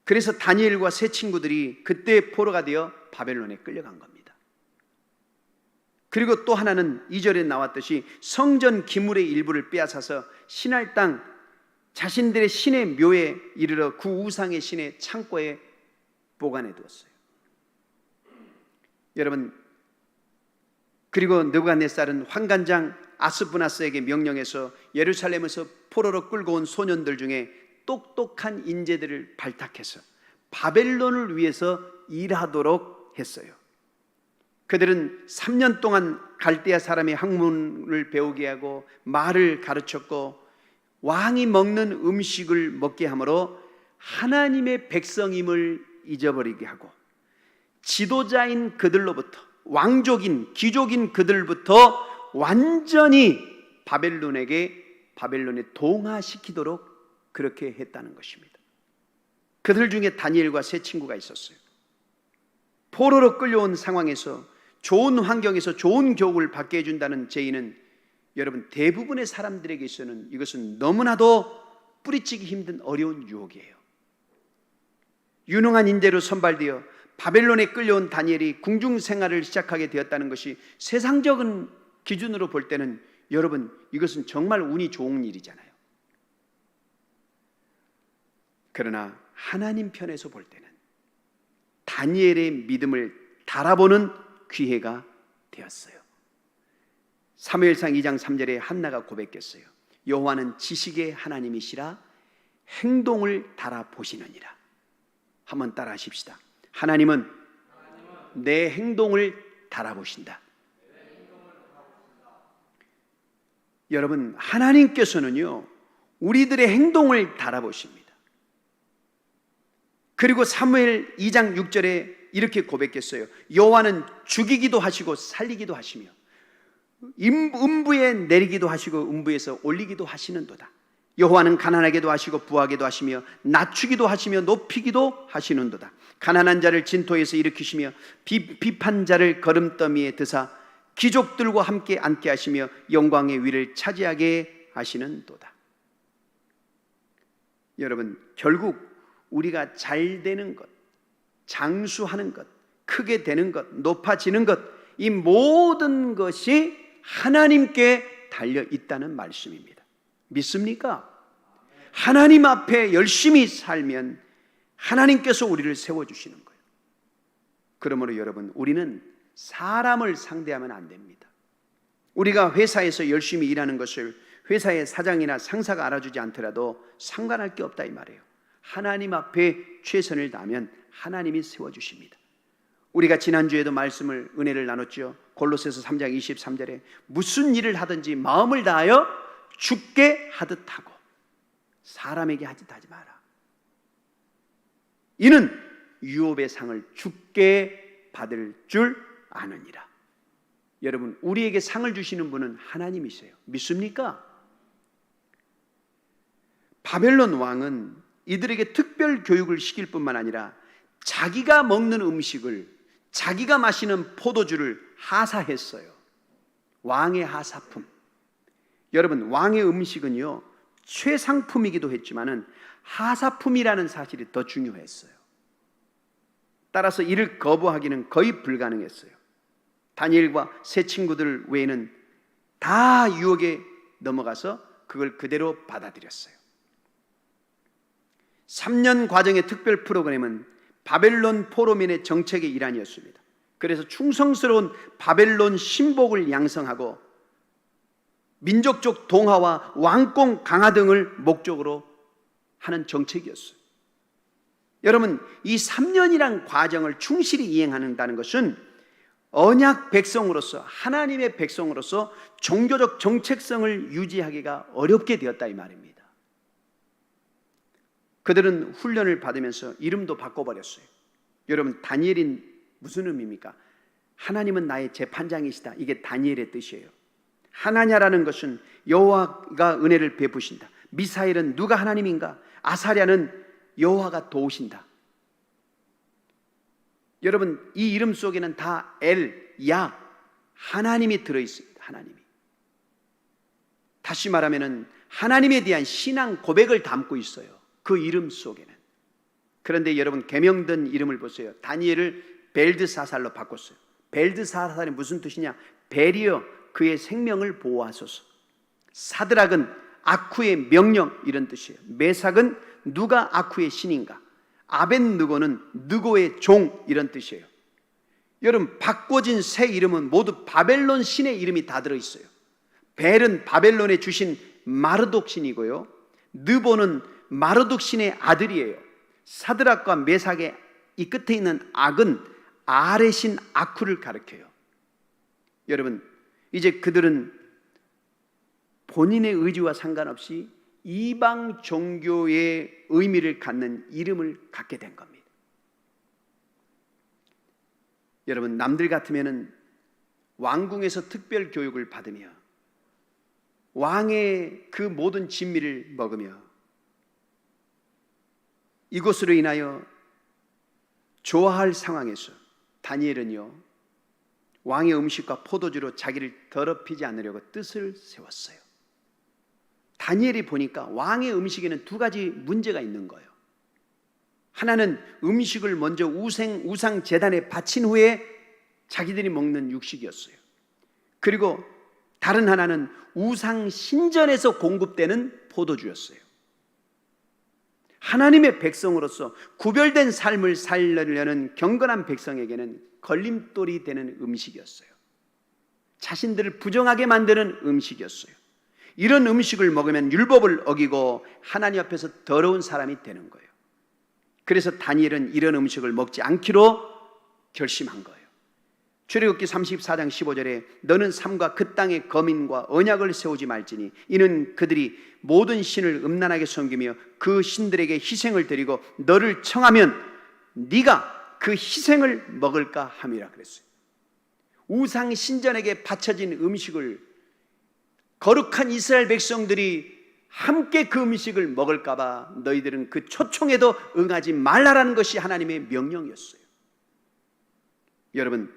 그래서 다니엘과 세 친구들이 그때 포로가 되어 바벨론에 끌려간 겁니다. 그리고 또 하나는 2절에 나왔듯이 성전 기물의 일부를 빼앗아서 신할 땅 자신들의 신의 묘에 이르러 그 우상의 신의 창고에 보관해 두었어요. 여러분, 그리고 느부갓네살은 환관장 아스푸나스에게 명령해서 예루살렘에서 포로로 끌고 온 소년들 중에 똑똑한 인재들을 발탁해서 바벨론을 위해서 일하도록 했어요. 그들은 3년 동안 갈대아 사람의 학문을 배우게 하고 말을 가르쳤고 왕이 먹는 음식을 먹게 함으로 하나님의 백성임을 잊어버리게 하고 지도자인 그들로부터 왕족인 귀족인 그들부터 완전히 바벨론에 동화시키도록 그렇게 했다는 것입니다. 그들 중에 다니엘과 세 친구가 있었어요. 포로로 끌려온 상황에서 좋은 환경에서 좋은 교육을 받게 해준다는 제의는 여러분 대부분의 사람들에게 있어서는 이것은 너무나도 뿌리치기 힘든 어려운 유혹이에요. 유능한 인재로 선발되어 바벨론에 끌려온 다니엘이 궁중 생활을 시작하게 되었다는 것이 세상적인 기준으로 볼 때는 여러분 이것은 정말 운이 좋은 일이잖아요. 그러나 하나님 편에서 볼 때는 다니엘의 믿음을 달아보는 기회가 되었어요. 사무엘상 2장 3절에 한나가 고백했어요. 여호와는 지식의 하나님이시라 행동을 달아보시느니라. 한번 따라 하십시다. 하나님은 내 행동을 달아보신다. 여러분, 하나님께서는요 우리들의 행동을 달아보십니다. 그리고 사무엘 2장 6절에 이렇게 고백했어요. 여호와는 죽이기도 하시고 살리기도 하시며 음부에 내리기도 하시고 음부에서 올리기도 하시는도다. 여호와는 가난하게도 하시고 부하게도 하시며 낮추기도 하시며 높이기도 하시는도다. 가난한 자를 진토에서 일으키시며 비판자를 걸음더미에 드사 귀족들과 함께 앉게 하시며 영광의 위를 차지하게 하시는도다. 여러분, 결국 우리가 잘 되는 것, 장수하는 것, 크게 되는 것, 높아지는 것, 이 모든 것이 하나님께 달려 있다는 말씀입니다. 믿습니까? 하나님 앞에 열심히 살면 하나님께서 우리를 세워주시는 거예요. 그러므로 여러분, 우리는 사람을 상대하면 안 됩니다. 우리가 회사에서 열심히 일하는 것을 회사의 사장이나 상사가 알아주지 않더라도 상관할 게 없다 이 말이에요. 하나님 앞에 최선을 다하면 하나님이 세워주십니다. 우리가 지난주에도 은혜를 나눴죠. 골로새서 3장 23절에 무슨 일을 하든지 마음을 다하여 주께 하듯 하고 사람에게 하듯 하지 마라. 이는 유업의 상을 주께 받을 줄 아느니라. 여러분, 우리에게 상을 주시는 분은 하나님이세요. 믿습니까? 바벨론 왕은 이들에게 특별 교육을 시킬 뿐만 아니라 자기가 먹는 음식을, 자기가 마시는 포도주를 하사했어요. 왕의 하사품. 여러분, 왕의 음식은요 최상품이기도 했지만은 하사품이라는 사실이 더 중요했어요. 따라서 이를 거부하기는 거의 불가능했어요. 다니엘과 세 친구들 외에는 다 유혹에 넘어가서 그걸 그대로 받아들였어요. 3년 과정의 특별 프로그램은 바벨론 포로민의 정책의 일환이었습니다. 그래서 충성스러운 바벨론 신복을 양성하고 민족적 동화와 왕권 강화 등을 목적으로 하는 정책이었어요. 여러분, 이 3년이란 과정을 충실히 이행한다는 것은 언약 백성으로서, 하나님의 백성으로서 종교적 정체성을 유지하기가 어렵게 되었다 이 말입니다. 그들은 훈련을 받으면서 이름도 바꿔버렸어요. 여러분, 다니엘인 무슨 의미입니까? 하나님은 나의 재판장이시다. 이게 다니엘의 뜻이에요. 하나냐라는 것은 여호와가 은혜를 베푸신다. 미사엘은 누가 하나님인가? 아사랴는 여호와가 도우신다. 여러분, 이 이름 속에는 다 엘, 야, 하나님이 들어있습니다. 하나님이. 다시 말하면 하나님에 대한 신앙 고백을 담고 있어요. 그 이름 속에는. 그런데 여러분, 계명된 이름을 보세요. 다니엘을 벨드사살로 바꿨어요. 벨드사살이 무슨 뜻이냐? 벨이여 그의 생명을 보호하소서. 사드락은 아쿠의 명령, 이런 뜻이에요. 메삭은 누가 아쿠의 신인가? 아벤느고는 느고의 종, 이런 뜻이에요. 여러분, 바꿔진 새 이름은 모두 바벨론 신의 이름이 다 들어있어요. 벨은 바벨론에 주신 마르독 신이고요, 느보는 마르독 신의 아들이에요. 사드락과 메삭의 이 끝에 있는 악은 아레신 아쿠를 가리켜요. 여러분, 이제 그들은 본인의 의지와 상관없이 이방 종교의 의미를 갖는 이름을 갖게 된 겁니다. 여러분, 남들 같으면은 왕궁에서 특별 교육을 받으며 왕의 그 모든 진미를 먹으며 이것으로 인하여 좋아할 상황에서 다니엘은요, 왕의 음식과 포도주로 자기를 더럽히지 않으려고 뜻을 세웠어요. 다니엘이 보니까 왕의 음식에는 두 가지 문제가 있는 거예요. 하나는 음식을 먼저 우상 제단에 바친 후에 자기들이 먹는 육식이었어요. 그리고 다른 하나는 우상 신전에서 공급되는 포도주였어요. 하나님의 백성으로서 구별된 삶을 살려는 경건한 백성에게는 걸림돌이 되는 음식이었어요. 자신들을 부정하게 만드는 음식이었어요. 이런 음식을 먹으면 율법을 어기고 하나님 앞에서 더러운 사람이 되는 거예요. 그래서 다니엘은 이런 음식을 먹지 않기로 결심한 거예요. 출애굽기 34장 15절에 너는 삼가 그 땅의 거민과 언약을 세우지 말지니 이는 그들이 모든 신을 음란하게 섬기며 그 신들에게 희생을 드리고 너를 청하면 네가 그 희생을 먹을까 함이라 그랬어요. 우상 신전에게 바쳐진 음식을 거룩한 이스라엘 백성들이 함께 그 음식을 먹을까 봐 너희들은 그 초청에도 응하지 말라라는 것이 하나님의 명령이었어요. 여러분,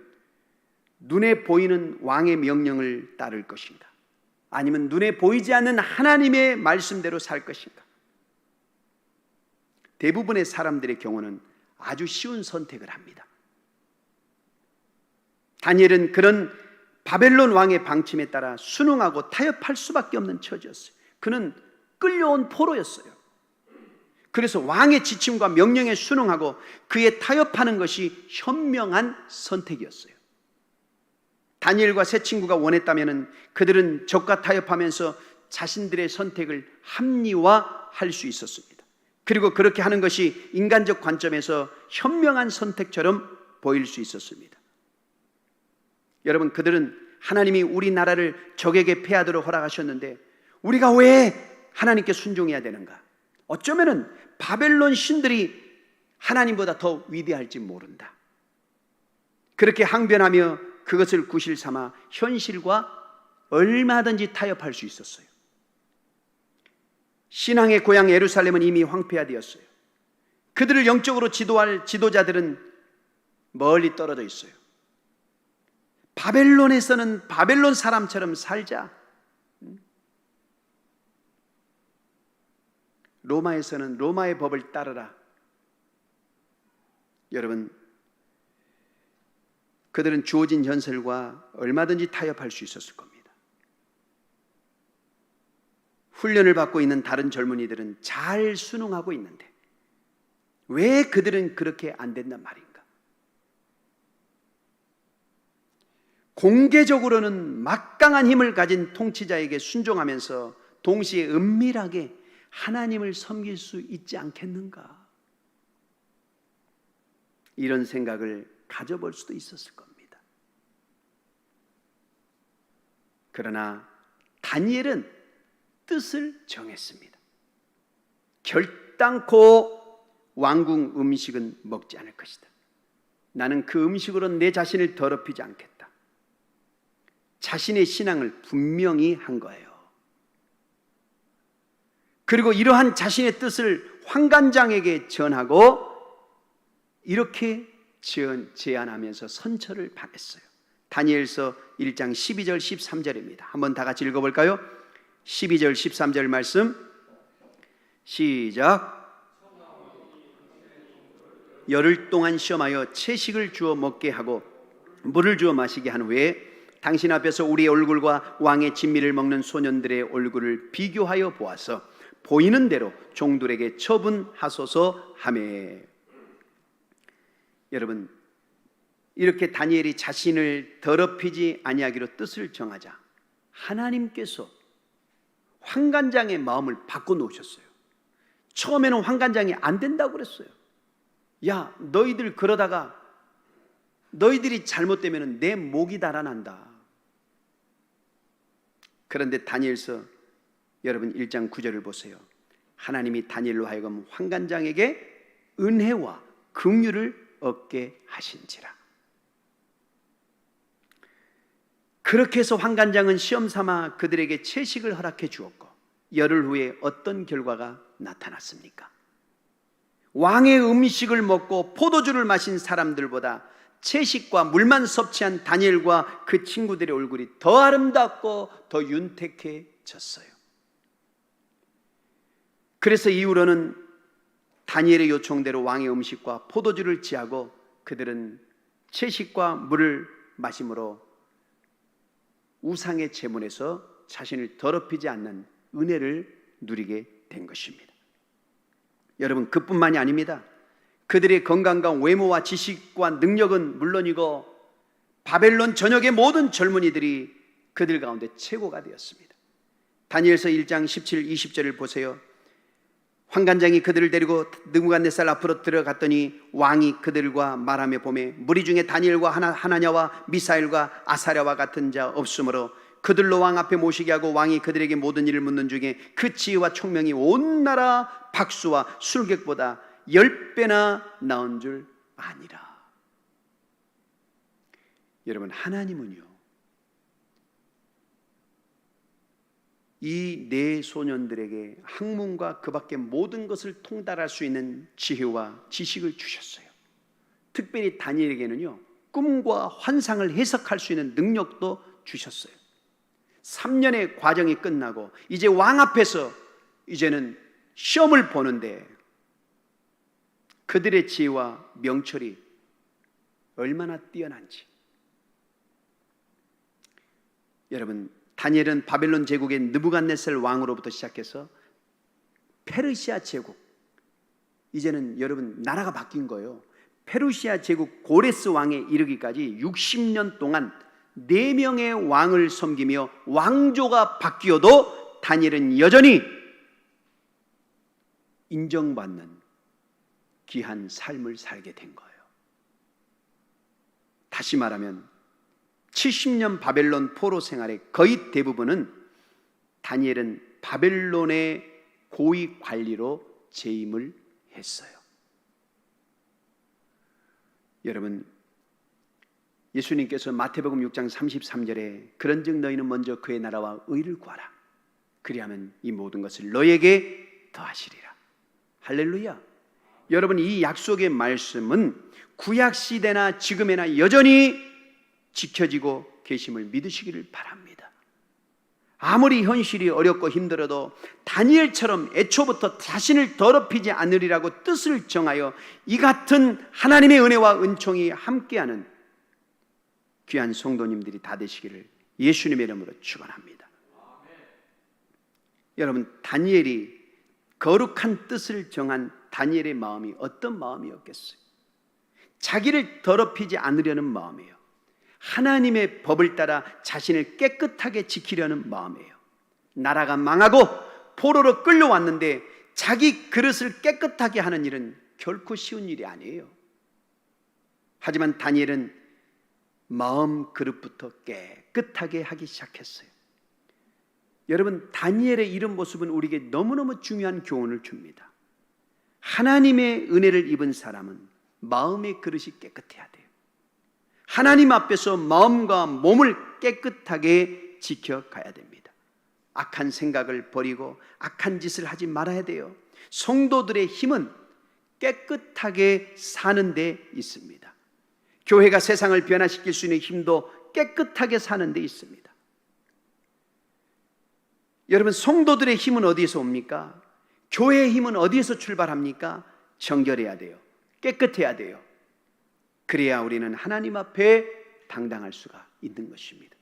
눈에 보이는 왕의 명령을 따를 것인가? 아니면 눈에 보이지 않는 하나님의 말씀대로 살 것인가? 대부분의 사람들의 경우는 아주 쉬운 선택을 합니다. 다니엘은 그런 바벨론 왕의 방침에 따라 순응하고 타협할 수밖에 없는 처지였어요. 그는 끌려온 포로였어요. 그래서 왕의 지침과 명령에 순응하고 그에 타협하는 것이 현명한 선택이었어요. 다니엘과 세 친구가 원했다면 그들은 적과 타협하면서 자신들의 선택을 합리화할 수 있었습니다. 그리고 그렇게 하는 것이 인간적 관점에서 현명한 선택처럼 보일 수 있었습니다. 여러분, 그들은 하나님이 우리나라를 적에게 패하도록 허락하셨는데 우리가 왜 하나님께 순종해야 되는가? 어쩌면은 바벨론 신들이 하나님보다 더 위대할지 모른다. 그렇게 항변하며 그것을 구실 삼아 현실과 얼마든지 타협할 수 있었어요. 신앙의 고향 예루살렘은 이미 황폐화되었어요. 그들을 영적으로 지도할 지도자들은 멀리 떨어져 있어요. 바벨론에서는 바벨론 사람처럼 살자. 로마에서는 로마의 법을 따르라. 여러분, 그들은 주어진 현실과 얼마든지 타협할 수 있었을 겁니다. 훈련을 받고 있는 다른 젊은이들은 잘 순응하고 있는데 왜 그들은 그렇게 안 된단 말인가? 공개적으로는 막강한 힘을 가진 통치자에게 순종하면서 동시에 은밀하게 하나님을 섬길 수 있지 않겠는가? 이런 생각을 가져볼 수도 있었을 겁니다. 그러나 다니엘은 뜻을 정했습니다. 결단코 왕궁 음식은 먹지 않을 것이다. 나는 그 음식으로 내 자신을 더럽히지 않겠다. 자신의 신앙을 분명히 한 거예요. 그리고 이러한 자신의 뜻을 환관장에게 전하고 이렇게 제안하면서 선처를 받았어요. 다니엘서 1장 12절 13절입니다. 한번 다 같이 읽어볼까요? 12절 13절 말씀 시작. 열흘 동안 시험하여 채식을 주어 먹게 하고 물을 주어 마시게 한 후에 당신 앞에서 우리의 얼굴과 왕의 진미를 먹는 소년들의 얼굴을 비교하여 보아서 보이는 대로 종들에게 처분하소서 하매. 여러분, 이렇게 다니엘이 자신을 더럽히지 아니하기로 뜻을 정하자 하나님께서 환관장의 마음을 바꿔놓으셨어요. 처음에는 환관장이 안 된다고 그랬어요. 야, 너희들 그러다가 너희들이 잘못되면 내 목이 달아난다. 그런데 다니엘서 여러분 1장 9절을 보세요. 하나님이 다니엘로 하여금 환관장에게 은혜와 긍휼을 얻게 하신지라. 그렇게 해서 환관장은 시험 삼아 그들에게 채식을 허락해 주었고 열흘 후에 어떤 결과가 나타났습니까? 왕의 음식을 먹고 포도주를 마신 사람들보다 채식과 물만 섭취한 다니엘과 그 친구들의 얼굴이 더 아름답고 더 윤택해졌어요. 그래서 이후로는 다니엘의 요청대로 왕의 음식과 포도주를 취하고 그들은 채식과 물을 마심으로 우상의 제문에서 자신을 더럽히지 않는 은혜를 누리게 된 것입니다. 여러분, 그뿐만이 아닙니다. 그들의 건강과 외모와 지식과 능력은 물론이고 바벨론 전역의 모든 젊은이들이 그들 가운데 최고가 되었습니다. 다니엘서 1장 17, 20절을 보세요. 환관장이 그들을 데리고 느부갓네살 앞으로 들어갔더니 왕이 그들과 말하며 보매 무리 중에 다니엘과 하나냐와 미사엘과 아사랴와 같은 자 없으므로 그들로 왕 앞에 모시게 하고 왕이 그들에게 모든 일을 묻는 중에 그 지혜와 총명이 온 나라 박수와 술객보다 10배나 나은 줄 아니라. 여러분, 하나님은요 이 네 소년들에게 학문과 그 밖의 모든 것을 통달할 수 있는 지혜와 지식을 주셨어요. 특별히 다니엘에게는요 꿈과 환상을 해석할 수 있는 능력도 주셨어요. 3년의 과정이 끝나고 이제 왕 앞에서 이제는 시험을 보는데 그들의 지혜와 명철이 얼마나 뛰어난지. 여러분, 다니엘은 바벨론 제국의 느부갓네살 왕으로부터 시작해서 페르시아 제국, 이제는 여러분 나라가 바뀐 거예요. 페르시아 제국 고레스 왕에 이르기까지 60년 동안 4명의 왕을 섬기며 왕조가 바뀌어도 다니엘은 여전히 인정받는 귀한 삶을 살게 된 거예요. 다시 말하면 70년 바벨론 포로 생활의 거의 대부분은 다니엘은 바벨론의 고위 관리로 재임을 했어요. 여러분, 예수님께서 마태복음 6장 33절에 그런즉 너희는 먼저 그의 나라와 의를 구하라. 그리하면 이 모든 것을 너희에게 더하시리라. 할렐루야. 여러분, 이 약속의 말씀은 구약 시대나 지금에나 여전히 지켜지고 계심을 믿으시기를 바랍니다. 아무리 현실이 어렵고 힘들어도 다니엘처럼 애초부터 자신을 더럽히지 않으리라고 뜻을 정하여 이 같은 하나님의 은혜와 은총이 함께하는 귀한 성도님들이 다 되시기를 예수님의 이름으로 축원합니다. 여러분, 다니엘이 거룩한 뜻을 정한 다니엘의 마음이 어떤 마음이었겠어요? 자기를 더럽히지 않으려는 마음이에요. 하나님의 법을 따라 자신을 깨끗하게 지키려는 마음이에요. 나라가 망하고 포로로 끌려왔는데 자기 그릇을 깨끗하게 하는 일은 결코 쉬운 일이 아니에요. 하지만 다니엘은 마음 그릇부터 깨끗하게 하기 시작했어요. 여러분, 다니엘의 이런 모습은 우리에게 너무너무 중요한 교훈을 줍니다. 하나님의 은혜를 입은 사람은 마음의 그릇이 깨끗해야 돼요. 하나님 앞에서 마음과 몸을 깨끗하게 지켜가야 됩니다. 악한 생각을 버리고 악한 짓을 하지 말아야 돼요. 성도들의 힘은 깨끗하게 사는 데 있습니다. 교회가 세상을 변화시킬 수 있는 힘도 깨끗하게 사는 데 있습니다. 여러분, 성도들의 힘은 어디에서 옵니까? 교회의 힘은 어디에서 출발합니까? 정결해야 돼요. 깨끗해야 돼요. 그래야 우리는 하나님 앞에 당당할 수가 있는 것입니다.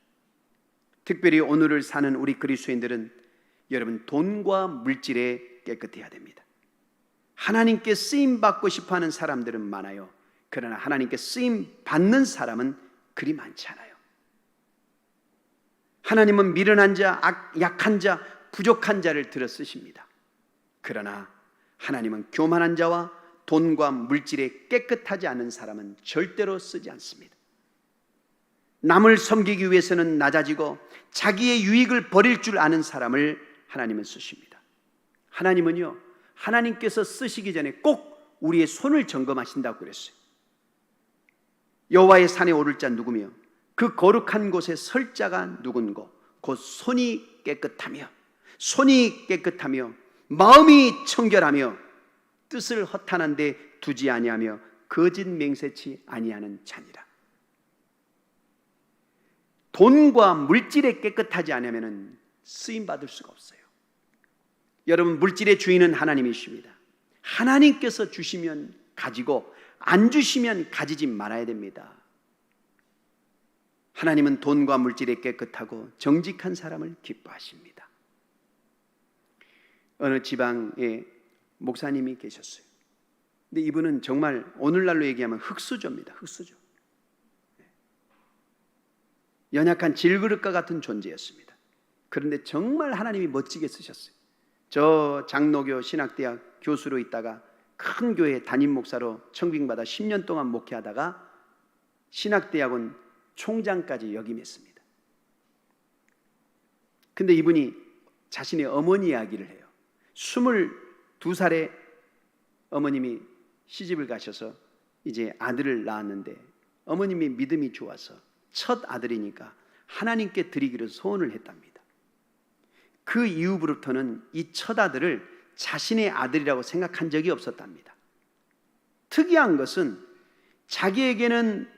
특별히 오늘을 사는 우리 그리스도인들은 여러분, 돈과 물질에 깨끗해야 됩니다. 하나님께 쓰임받고 싶어하는 사람들은 많아요. 그러나 하나님께 쓰임받는 사람은 그리 많지 않아요. 하나님은 미련한 자, 약한 자, 부족한 자를 들어 쓰십니다. 그러나 하나님은 교만한 자와 돈과 물질에 깨끗하지 않은 사람은 절대로 쓰지 않습니다. 남을 섬기기 위해서는 낮아지고 자기의 유익을 버릴 줄 아는 사람을 하나님은 쓰십니다. 하나님은요, 하나님께서 쓰시기 전에 꼭 우리의 손을 점검하신다고 그랬어요. 여호와의 산에 오를 자 누구며 그 거룩한 곳에 설 자가 누군고 곧 손이 깨끗하며 마음이 청결하며 뜻을 허탄한 데 두지 아니하며 거짓 맹세치 아니하는 자니라. 돈과 물질에 깨끗하지 않으면 쓰임 받을 수가 없어요. 여러분, 물질의 주인은 하나님이십니다. 하나님께서 주시면 가지고 안 주시면 가지지 말아야 됩니다. 하나님은 돈과 물질에 깨끗하고 정직한 사람을 기뻐하십니다. 어느 지방에 목사님이 계셨어요. 근데 이분은 정말 오늘날로 얘기하면 흙수저입니다. 흙수저. 연약한 질그릇과 같은 존재였습니다. 그런데 정말 하나님이 멋지게 쓰셨어요. 저 장로교 신학대학 교수로 있다가 큰 교회 담임 목사로 청빙받아 10년 동안 목회하다가 신학대학원 총장까지 역임했습니다. 근데 이분이 자신의 어머니 이야기를 해요. 22살에 어머님이 시집을 가셔서 이제 아들을 낳았는데 어머님이 믿음이 좋아서 첫 아들이니까 하나님께 드리기로 소원을 했답니다. 그 이후부터는 이 첫 아들을 자신의 아들이라고 생각한 적이 없었답니다. 특이한 것은 자기에게는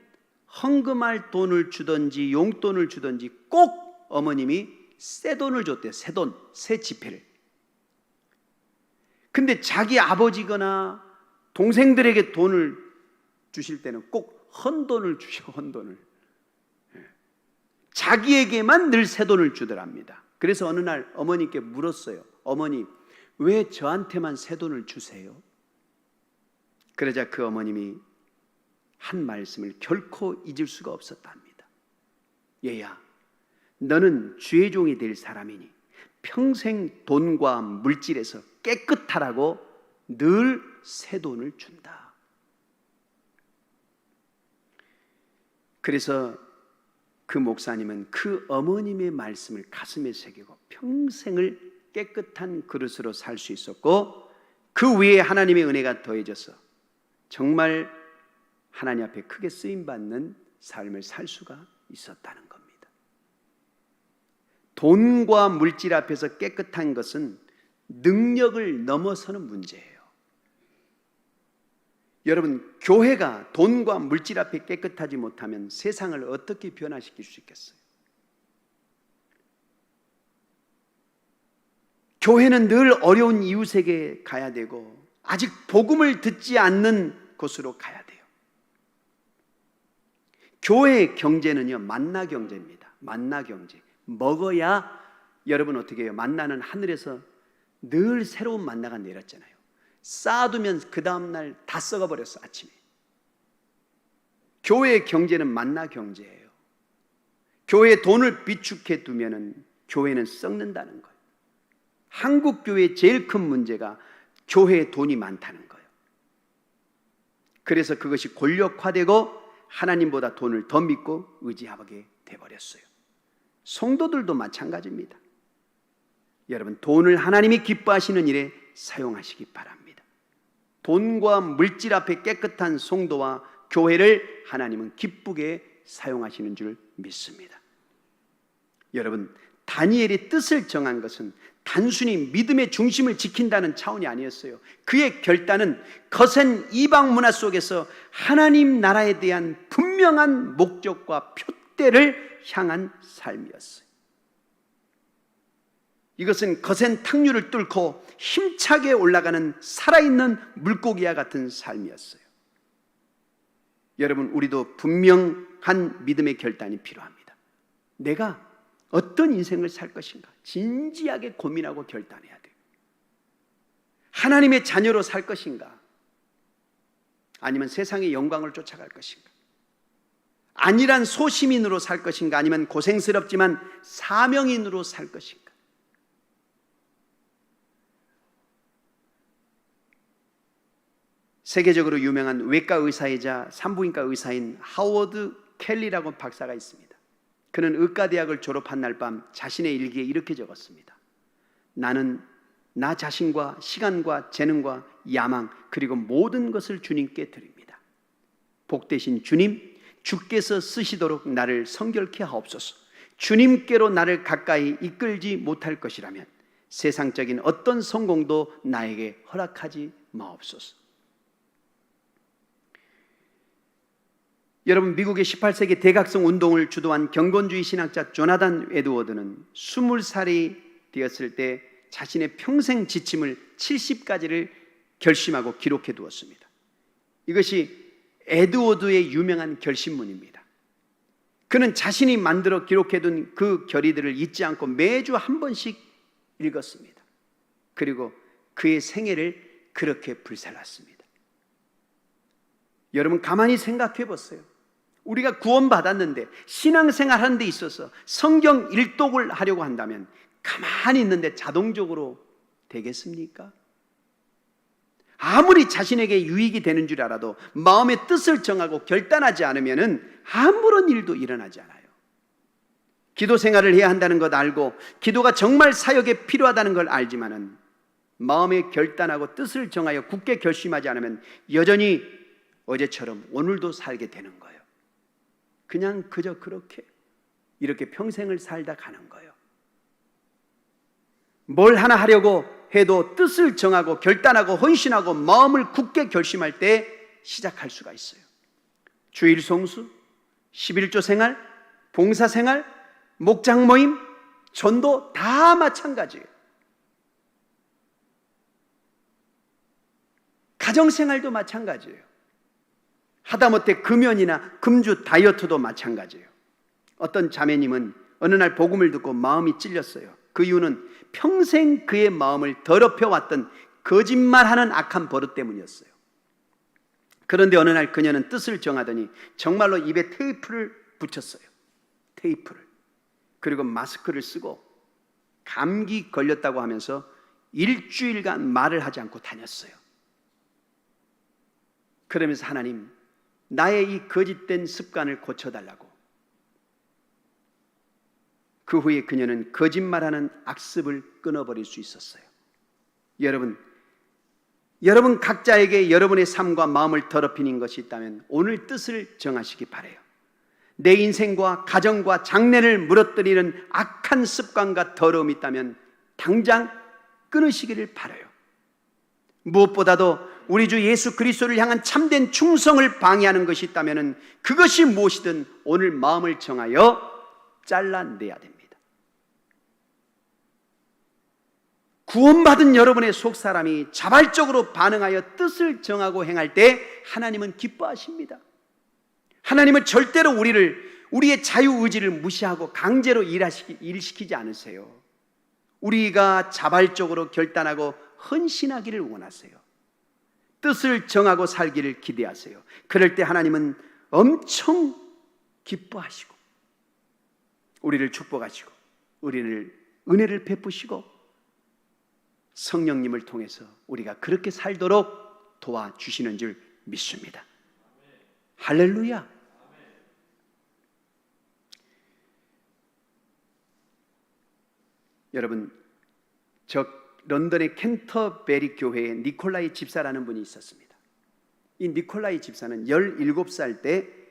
헌금할 돈을 주든지 용돈을 주든지 꼭 어머님이 새 돈을 줬대요. 새 돈, 새 지폐를. 근데 자기 아버지거나 동생들에게 돈을 주실 때는 꼭 헌돈을 주셔. 헌돈을. 자기에게만 늘 새 돈을 주더랍니다. 그래서 어느 날 어머니께 물었어요. 어머니, 왜 저한테만 새 돈을 주세요? 그러자 그 어머님이 한 말씀을 결코 잊을 수가 없었답니다. 얘야, 너는 주의 종이 될 사람이니 평생 돈과 물질에서 깨끗하라고 늘 새 돈을 준다. 그래서 그 목사님은 그 어머님의 말씀을 가슴에 새기고 평생을 깨끗한 그릇으로 살 수 있었고, 그 위에 하나님의 은혜가 더해져서 정말 하나님 앞에 크게 쓰임받는 삶을 살 수가 있었다는 겁니다. 돈과 물질 앞에서 깨끗한 것은 능력을 넘어서는 문제예요. 여러분, 교회가 돈과 물질 앞에 깨끗하지 못하면 세상을 어떻게 변화시킬 수 있겠어요? 교회는 늘 어려운 이웃에게 가야 되고 아직 복음을 듣지 않는 곳으로 가야 돼요. 교회의 경제는요, 만나 경제입니다. 만나 경제. 먹어야 여러분 어떻게 해요? 만나는 하늘에서 늘 새로운 만나가 내렸잖아요. 쌓아두면 그 다음날 다 썩어버렸어, 아침에. 교회의 경제는 만나 경제예요. 교회에 돈을 비축해 두면은 교회는 썩는다는 거예요. 한국 교회의 제일 큰 문제가 교회에 돈이 많다는 거예요. 그래서 그것이 권력화되고 하나님보다 돈을 더 믿고 의지하게 돼버렸어요. 성도들도 마찬가지입니다. 여러분, 돈을 하나님이 기뻐하시는 일에 사용하시기 바랍니다. 돈과 물질 앞에 깨끗한 성도와 교회를 하나님은 기쁘게 사용하시는 줄 믿습니다. 여러분, 다니엘이 뜻을 정한 것은 단순히 믿음의 중심을 지킨다는 차원이 아니었어요. 그의 결단은 거센 이방 문화 속에서 하나님 나라에 대한 분명한 목적과 표대를 향한 삶이었어요. 이것은 거센 탕류를 뚫고 힘차게 올라가는 살아있는 물고기와 같은 삶이었어요. 여러분, 우리도 분명한 믿음의 결단이 필요합니다. 내가 어떤 인생을 살 것인가 진지하게 고민하고 결단해야 돼요. 하나님의 자녀로 살 것인가, 아니면 세상의 영광을 쫓아갈 것인가, 안일한 소시민으로 살 것인가, 아니면 고생스럽지만 사명인으로 살 것인가. 세계적으로 유명한 외과 의사이자 산부인과 의사인 하워드 켈리라고 박사가 있습니다. 그는 의과대학을 졸업한 날 밤 자신의 일기에 이렇게 적었습니다. 나는 나 자신과 시간과 재능과 야망 그리고 모든 것을 주님께 드립니다. 복되신 주님, 주께서 쓰시도록 나를 성결케 하옵소서. 주님께로 나를 가까이 이끌지 못할 것이라면 세상적인 어떤 성공도 나에게 허락하지 마옵소서. 여러분, 미국의 18세기 대각성 운동을 주도한 경건주의 신학자 조나단 에드워드는 20살이 되었을 때 자신의 평생 지침을 70가지를 결심하고 기록해 두었습니다. 이것이 에드워드의 유명한 결심문입니다. 그는 자신이 만들어 기록해둔 그 결의들을 잊지 않고 매주 한 번씩 읽었습니다. 그리고 그의 생애를 그렇게 불살랐습니다. 여러분, 가만히 생각해 보세요. 우리가 구원받았는데 신앙생활 하는 데 있어서 성경 일독을 하려고 한다면 가만히 있는데 자동적으로 되겠습니까? 아무리 자신에게 유익이 되는 줄 알아도 마음의 뜻을 정하고 결단하지 않으면 아무런 일도 일어나지 않아요. 기도 생활을 해야 한다는 것 알고 기도가 정말 사역에 필요하다는 걸 알지만은 마음에 결단하고 뜻을 정하여 굳게 결심하지 않으면 여전히 어제처럼 오늘도 살게 되는 거예요. 그냥 그저 그렇게 이렇게 평생을 살다 가는 거예요. 뭘 하나 하려고 해도 뜻을 정하고 결단하고 헌신하고 마음을 굳게 결심할 때 시작할 수가 있어요. 주일 성수, 11조 생활, 봉사 생활, 목장 모임, 전도 다 마찬가지예요. 가정 생활도 마찬가지예요. 하다못해 금연이나 금주 다이어트도 마찬가지예요. 어떤 자매님은 어느 날 복음을 듣고 마음이 찔렸어요. 그 이유는 평생 그의 마음을 더럽혀왔던 거짓말하는 악한 버릇 때문이었어요. 그런데 어느 날 그녀는 뜻을 정하더니 정말로 입에 테이프를 붙였어요. 테이프를. 그리고 마스크를 쓰고 감기 걸렸다고 하면서 일주일간 말을 하지 않고 다녔어요. 그러면서 하나님, 나의 이 거짓된 습관을 고쳐달라고. 그 후에 그녀는 거짓말하는 악습을 끊어버릴 수 있었어요. 여러분 각자에게 여러분의 삶과 마음을 더럽히는 것이 있다면 오늘 뜻을 정하시기 바라요. 내 인생과 가정과 장래를 무너뜨리는 악한 습관과 더러움이 있다면 당장 끊으시기를 바라요. 무엇보다도 우리 주 예수 그리스도를 향한 참된 충성을 방해하는 것이 있다면 그것이 무엇이든 오늘 마음을 정하여 잘라내야 됩니다. 구원받은 여러분의 속사람이 자발적으로 반응하여 뜻을 정하고 행할 때 하나님은 기뻐하십니다. 하나님은 절대로 우리의 자유의지를 무시하고 강제로 일시키지 않으세요. 우리가 자발적으로 결단하고 헌신하기를 원하세요. 뜻을 정하고 살기를 기대하세요. 그럴 때 하나님은 엄청 기뻐하시고 우리를 축복하시고 우리를 은혜를 베푸시고 성령님을 통해서 우리가 그렇게 살도록 도와주시는 줄 믿습니다. 할렐루야. 여러분, 저 런던의 캔터베리 교회에 니콜라이 집사라는 분이 있었습니다. 이 니콜라이 집사는 17살 때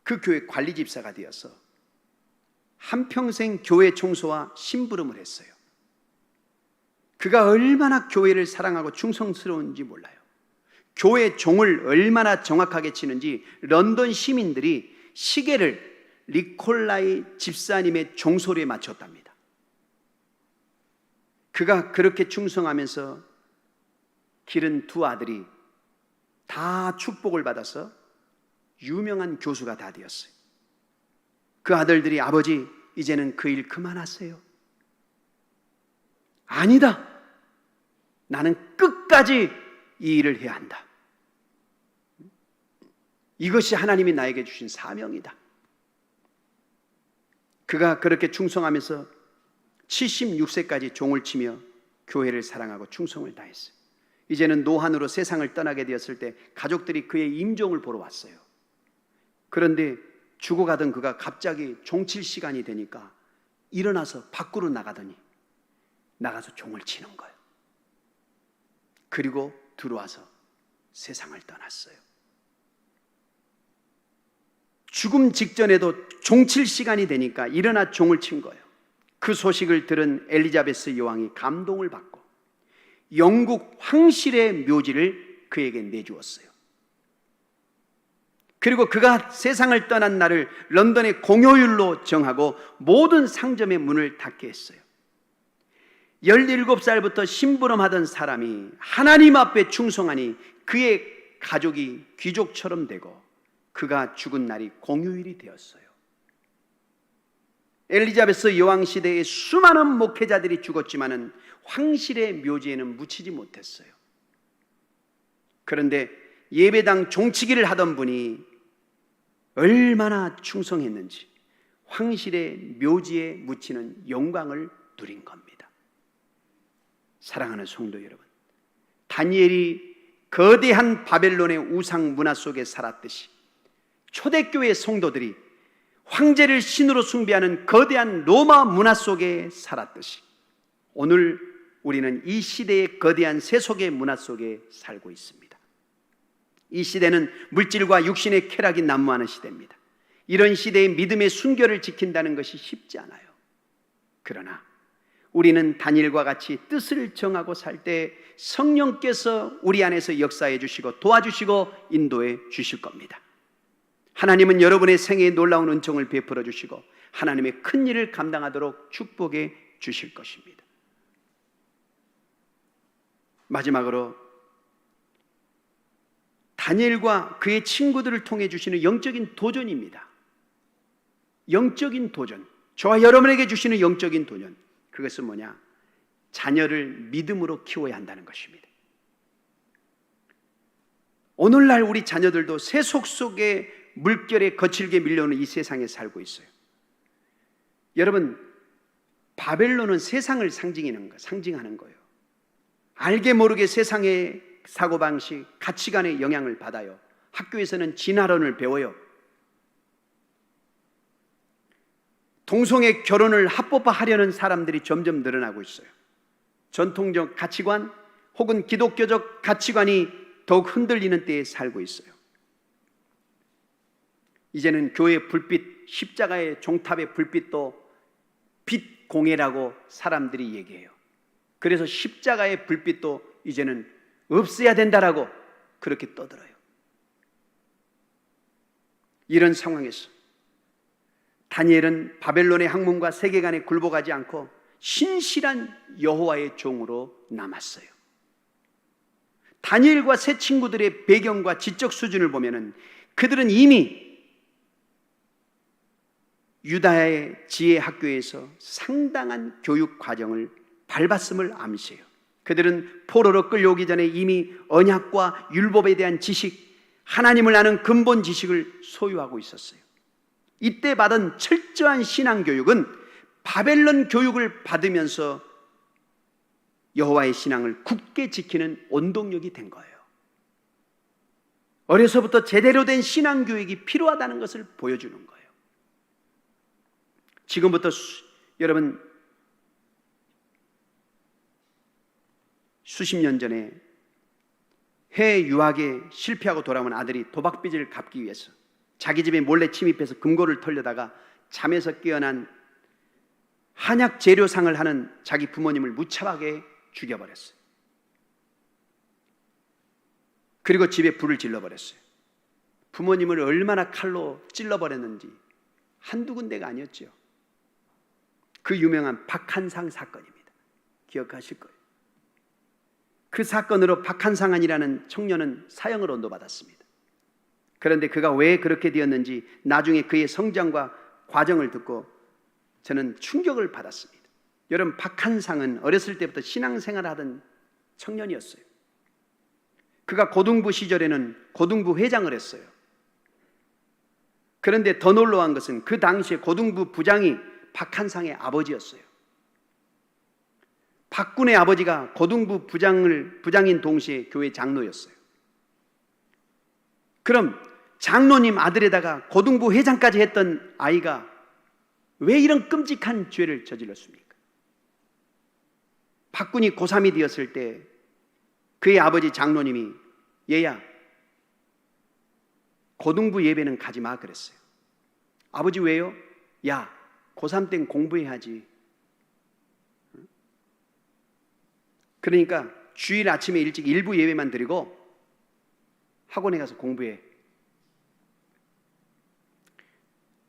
그 교회 관리 집사가 되어서 한평생 교회 청소와 심부름을 했어요. 그가 얼마나 교회를 사랑하고 충성스러운지 몰라요. 교회 종을 얼마나 정확하게 치는지 런던 시민들이 시계를 니콜라이 집사님의 종소리에 맞췄답니다. 그가 그렇게 충성하면서 기른 두 아들이 다 축복을 받아서 유명한 교수가 다 되었어요. 그 아들들이 아버지 이제는 그 일 그만하세요. 아니다. 나는 끝까지 이 일을 해야 한다. 이것이 하나님이 나에게 주신 사명이다. 그가 그렇게 충성하면서 76세까지 종을 치며 교회를 사랑하고 충성을 다했어요. 이제는 노환으로 세상을 떠나게 되었을 때 가족들이 그의 임종을 보러 왔어요. 그런데 죽어가던 그가 갑자기 종칠 시간이 되니까 일어나서 밖으로 나가서 종을 치는 거예요. 그리고 들어와서 세상을 떠났어요. 죽음 직전에도 종칠 시간이 되니까 일어나 종을 친 거예요. 그 소식을 들은 엘리자베스 여왕이 감동을 받고 영국 황실의 묘지를 그에게 내주었어요. 그리고 그가 세상을 떠난 날을 런던의 공휴일로 정하고 모든 상점의 문을 닫게 했어요. 17살부터 심부름하던 사람이 하나님 앞에 충성하니 그의 가족이 귀족처럼 되고 그가 죽은 날이 공휴일이 되었어요. 엘리자베스 여왕 시대에 수많은 목회자들이 죽었지만은 황실의 묘지에는 묻히지 못했어요. 그런데 예배당 종치기를 하던 분이 얼마나 충성했는지 황실의 묘지에 묻히는 영광을 누린 겁니다. 사랑하는 성도 여러분, 다니엘이 거대한 바벨론의 우상 문화 속에 살았듯이 초대교회 성도들이 황제를 신으로 숭배하는 거대한 로마 문화 속에 살았듯이 오늘 우리는 이 시대의 거대한 세속의 문화 속에 살고 있습니다. 이 시대는 물질과 육신의 쾌락이 난무하는 시대입니다. 이런 시대에 믿음의 순결을 지킨다는 것이 쉽지 않아요. 그러나 우리는 다니엘과 같이 뜻을 정하고 살 때 성령께서 우리 안에서 역사해 주시고 도와주시고 인도해 주실 겁니다. 하나님은 여러분의 생애에 놀라운 은총을 베풀어 주시고 하나님의 큰 일을 감당하도록 축복해 주실 것입니다. 마지막으로 다니엘과 그의 친구들을 통해 주시는 영적인 도전입니다. 영적인 도전, 저와 여러분에게 주시는 영적인 도전, 그것은 뭐냐? 자녀를 믿음으로 키워야 한다는 것입니다. 오늘날 우리 자녀들도 세속 속의 물결에 거칠게 밀려오는 이 세상에 살고 있어요. 여러분, 바벨론은 세상을 상징하는 거예요. 알게 모르게 세상의 사고방식, 가치관의 영향을 받아요. 학교에서는 진화론을 배워요. 동성애 결혼을 합법화하려는 사람들이 점점 늘어나고 있어요. 전통적 가치관 혹은 기독교적 가치관이 더욱 흔들리는 때에 살고 있어요. 이제는 교회 불빛, 십자가의 종탑의 불빛도 빛 공예라고 사람들이 얘기해요. 그래서 십자가의 불빛도 이제는 없애야 된다라고 그렇게 떠들어요. 이런 상황에서 다니엘은 바벨론의 학문과 세계관에 굴복하지 않고 신실한 여호와의 종으로 남았어요. 다니엘과 세 친구들의 배경과 지적 수준을 보면은 그들은 이미 유다의 지혜 학교에서 상당한 교육 과정을 밟았음을 암시해요. 그들은 포로로 끌려오기 전에 이미 언약과 율법에 대한 지식, 하나님을 아는 근본 지식을 소유하고 있었어요. 이때 받은 철저한 신앙 교육은 바벨론 교육을 받으면서 여호와의 신앙을 굳게 지키는 원동력이 된 거예요. 어려서부터 제대로 된 신앙 교육이 필요하다는 것을 보여주는 거예요. 지금부터 여러분 수십 년 전에 해외 유학에 실패하고 돌아온 아들이 도박빚을 갚기 위해서 자기 집에 몰래 침입해서 금고를 털려다가 잠에서 깨어난 한약 재료상을 하는 자기 부모님을 무차하게 죽여버렸어요. 그리고 집에 불을 질러버렸어요. 부모님을 얼마나 칼로 찔러버렸는지 한두 군데가 아니었죠. 그 유명한 박한상 사건입니다. 기억하실 거예요. 그 사건으로 박한상안이라는 청년은 사형을 언도받았습니다. 그런데 그가 왜 그렇게 되었는지 나중에 그의 성장과 과정을 듣고 저는 충격을 받았습니다. 여러분, 박한상은 어렸을 때부터 신앙생활을 하던 청년이었어요. 그가 고등부 시절에는 고등부 회장을 했어요. 그런데 더 놀라운 것은 그 당시에 고등부 부장이 박한상의 아버지였어요. 박군의 아버지가 고등부 부장인 동시에 교회 장로였어요. 그럼 장로님 아들에다가 고등부 회장까지 했던 아이가 왜 이런 끔찍한 죄를 저질렀습니까? 박군이 고3이 되었을 때 그의 아버지 장로님이 얘야, 고등부 예배는 가지 마 그랬어요. 아버지 왜요? 야, 고3 땐 공부해야지. 그러니까 주일 아침에 일찍 일부 예배만 드리고 학원에 가서 공부해.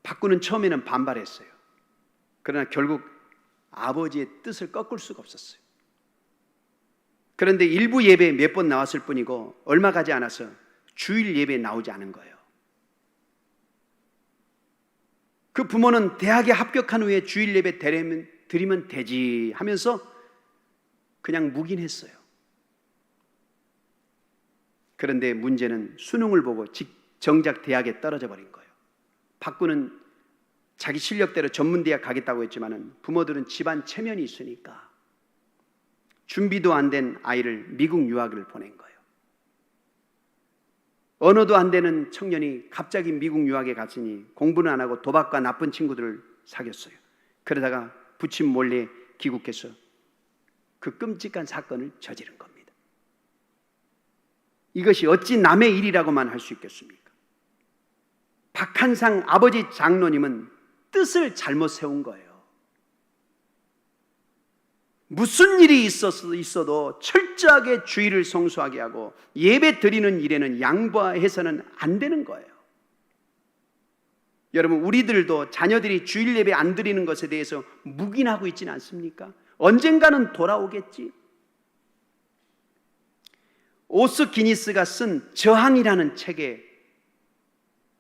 박군은 처음에는 반발했어요. 그러나 결국 아버지의 뜻을 꺾을 수가 없었어요. 그런데 일부 예배에 몇 번 나왔을 뿐이고 얼마 가지 않아서 주일 예배에 나오지 않은 거예요. 그 부모는 대학에 합격한 후에 주일 예배 드리면 되지 하면서 그냥 묵인했어요. 그런데 문제는 수능을 보고 정작 대학에 떨어져 버린 거예요. 박군은 자기 실력대로 전문대학 가겠다고 했지만 부모들은 집안 체면이 있으니까 준비도 안 된 아이를 미국 유학을 보낸 거예요. 언어도 안 되는 청년이 갑자기 미국 유학에 갔으니 공부는 안 하고 도박과 나쁜 친구들을 사귀었어요. 그러다가 부친 몰래 귀국해서 그 끔찍한 사건을 저지른 겁니다. 이것이 어찌 남의 일이라고만 할 수 있겠습니까? 박한상 아버지 장로님은 뜻을 잘못 세운 거예요. 무슨 일이 있어도 철저하게 주의를 성수하게 하고 예배 드리는 일에는 양보해서는 안 되는 거예요. 여러분, 우리들도 자녀들이 주일 예배 안 드리는 것에 대해서 묵인하고 있지는 않습니까? 언젠가는 돌아오겠지. 오스 기니스가 쓴 저항이라는 책에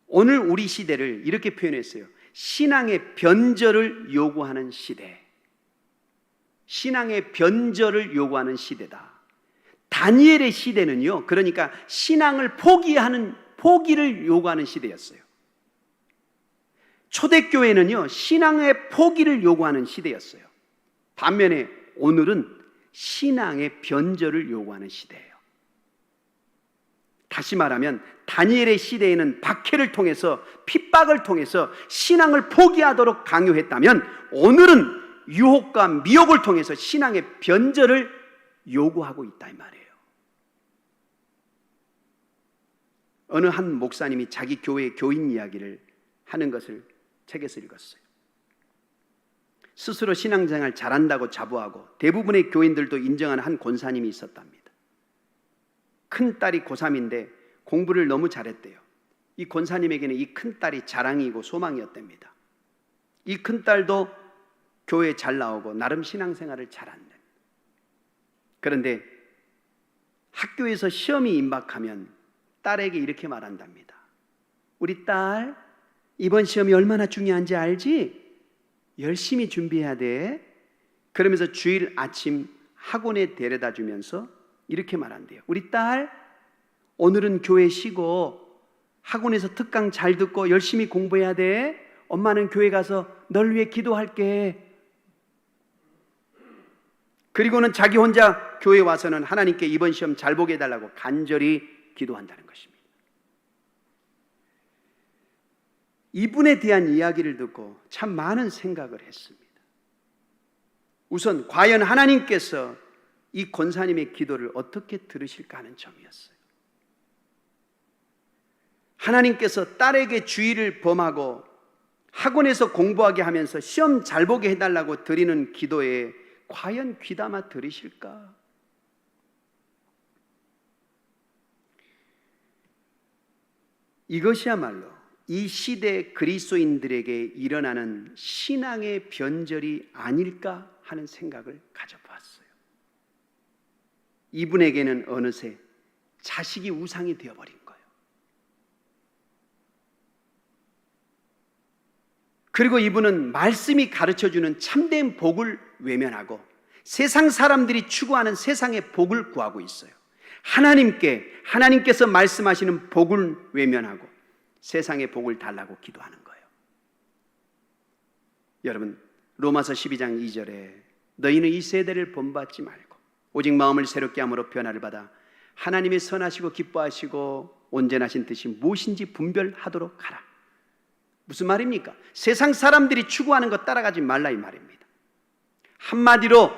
오늘 우리 시대를 이렇게 표현했어요. 신앙의 변절을 요구하는 시대. 신앙의 변절을 요구하는 시대다. 다니엘의 시대는요, 그러니까 신앙을 포기를 요구하는 시대였어요. 초대교회는요, 신앙의 포기를 요구하는 시대였어요. 반면에 오늘은 신앙의 변절을 요구하는 시대예요. 다시 말하면 다니엘의 시대에는 박해를 통해서, 핍박을 통해서 신앙을 포기하도록 강요했다면 오늘은 유혹과 미혹을 통해서 신앙의 변절을 요구하고 있다 이 말이에요. 어느 한 목사님이 자기 교회의 교인 이야기를 하는 것을 책에서 읽었어요. 스스로 신앙생활 잘한다고 자부하고 대부분의 교인들도 인정하는 한 권사님이 있었답니다. 큰 딸이 고3인데 공부를 너무 잘했대요. 이 권사님에게는 이 큰 딸이 자랑이고 소망이었답니다. 이 큰 딸도 교회에 잘 나오고 나름 신앙생활을 잘한대. 그런데 학교에서 시험이 임박하면 딸에게 이렇게 말한답니다. 우리 딸, 이번 시험이 얼마나 중요한지 알지? 열심히 준비해야 돼. 그러면서 주일 아침 학원에 데려다 주면서 이렇게 말한대요. 우리 딸, 오늘은 교회 쉬고 학원에서 특강 잘 듣고 열심히 공부해야 돼. 엄마는 교회 가서 널 위해 기도할게. 그리고는 자기 혼자 교회에 와서는 하나님께 이번 시험 잘 보게 해달라고 간절히 기도한다는 것입니다. 이분에 대한 이야기를 듣고 참 많은 생각을 했습니다. 우선 과연 하나님께서 이 권사님의 기도를 어떻게 들으실까 하는 점이었어요. 하나님께서 딸에게 주의를 범하고 학원에서 공부하게 하면서 시험 잘 보게 해달라고 드리는 기도에 과연 귀담아 들으실까? 이것이야말로 이 시대 그리스도인들에게 일어나는 신앙의 변절이 아닐까 하는 생각을 가져보았어요. 이분에게는 어느새 자식이 우상이 되어버린 거예요. 그리고 이분은 말씀이 가르쳐주는 참된 복을 외면하고 세상 사람들이 추구하는 세상의 복을 구하고 있어요. 하나님께서 말씀하시는 복을 외면하고 세상의 복을 달라고 기도하는 거예요. 여러분, 로마서 12장 2절에 너희는 이 세대를 본받지 말고 오직 마음을 새롭게 함으로 변화를 받아 하나님의 선하시고 기뻐하시고 온전하신 뜻이 무엇인지 분별하도록 하라. 무슨 말입니까? 세상 사람들이 추구하는 것 따라가지 말라 이 말입니다. 한마디로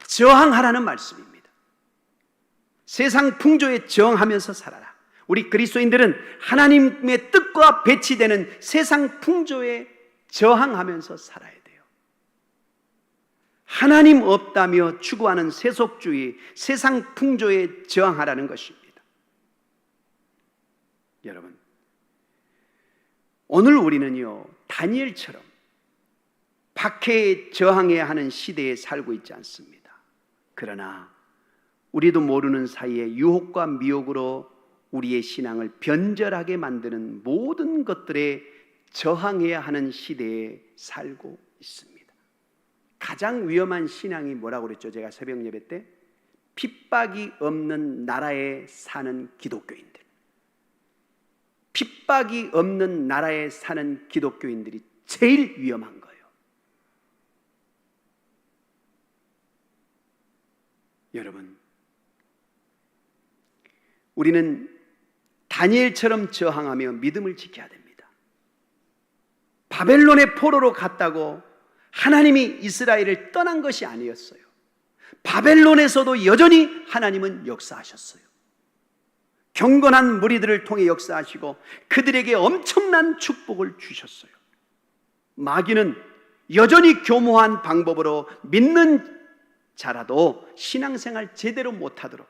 저항하라는 말씀입니다. 세상 풍조에 저항하면서 살아라. 우리 그리스도인들은 하나님의 뜻과 배치되는 세상 풍조에 저항하면서 살아야 돼요. 하나님 없다며 추구하는 세속주의, 세상 풍조에 저항하라는 것입니다. 여러분, 오늘 우리는요, 다니엘처럼 박해에 저항해야 하는 시대에 살고 있지 않습니다. 그러나 우리도 모르는 사이에 유혹과 미혹으로 우리의 신앙을 변절하게 만드는 모든 것들에 저항해야 하는 시대에 살고 있습니다. 가장 위험한 신앙이 뭐라고 그랬죠? 제가 새벽 예배 때 핍박이 없는 나라에 사는 기독교인들, 핍박이 없는 나라에 사는 기독교인들이 제일 위험한 거예요. 여러분, 우리는 다니엘처럼 저항하며 믿음을 지켜야 됩니다. 바벨론의 포로로 갔다고 하나님이 이스라엘을 떠난 것이 아니었어요. 바벨론에서도 여전히 하나님은 역사하셨어요. 경건한 무리들을 통해 역사하시고 그들에게 엄청난 축복을 주셨어요. 마귀는 여전히 교모한 방법으로 믿는 자라도 신앙생활 제대로 못하도록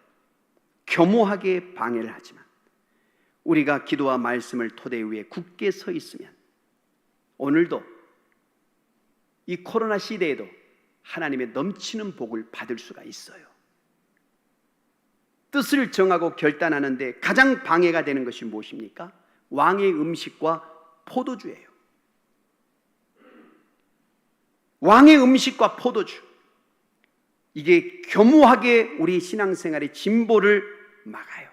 교모하게 방해를 하지만 우리가 기도와 말씀을 토대 위에 굳게 서 있으면 오늘도 이 코로나 시대에도 하나님의 넘치는 복을 받을 수가 있어요. 뜻을 정하고 결단하는데 가장 방해가 되는 것이 무엇입니까? 왕의 음식과 포도주예요. 왕의 음식과 포도주, 이게 교모하게 우리 신앙생활의 진보를 막아요.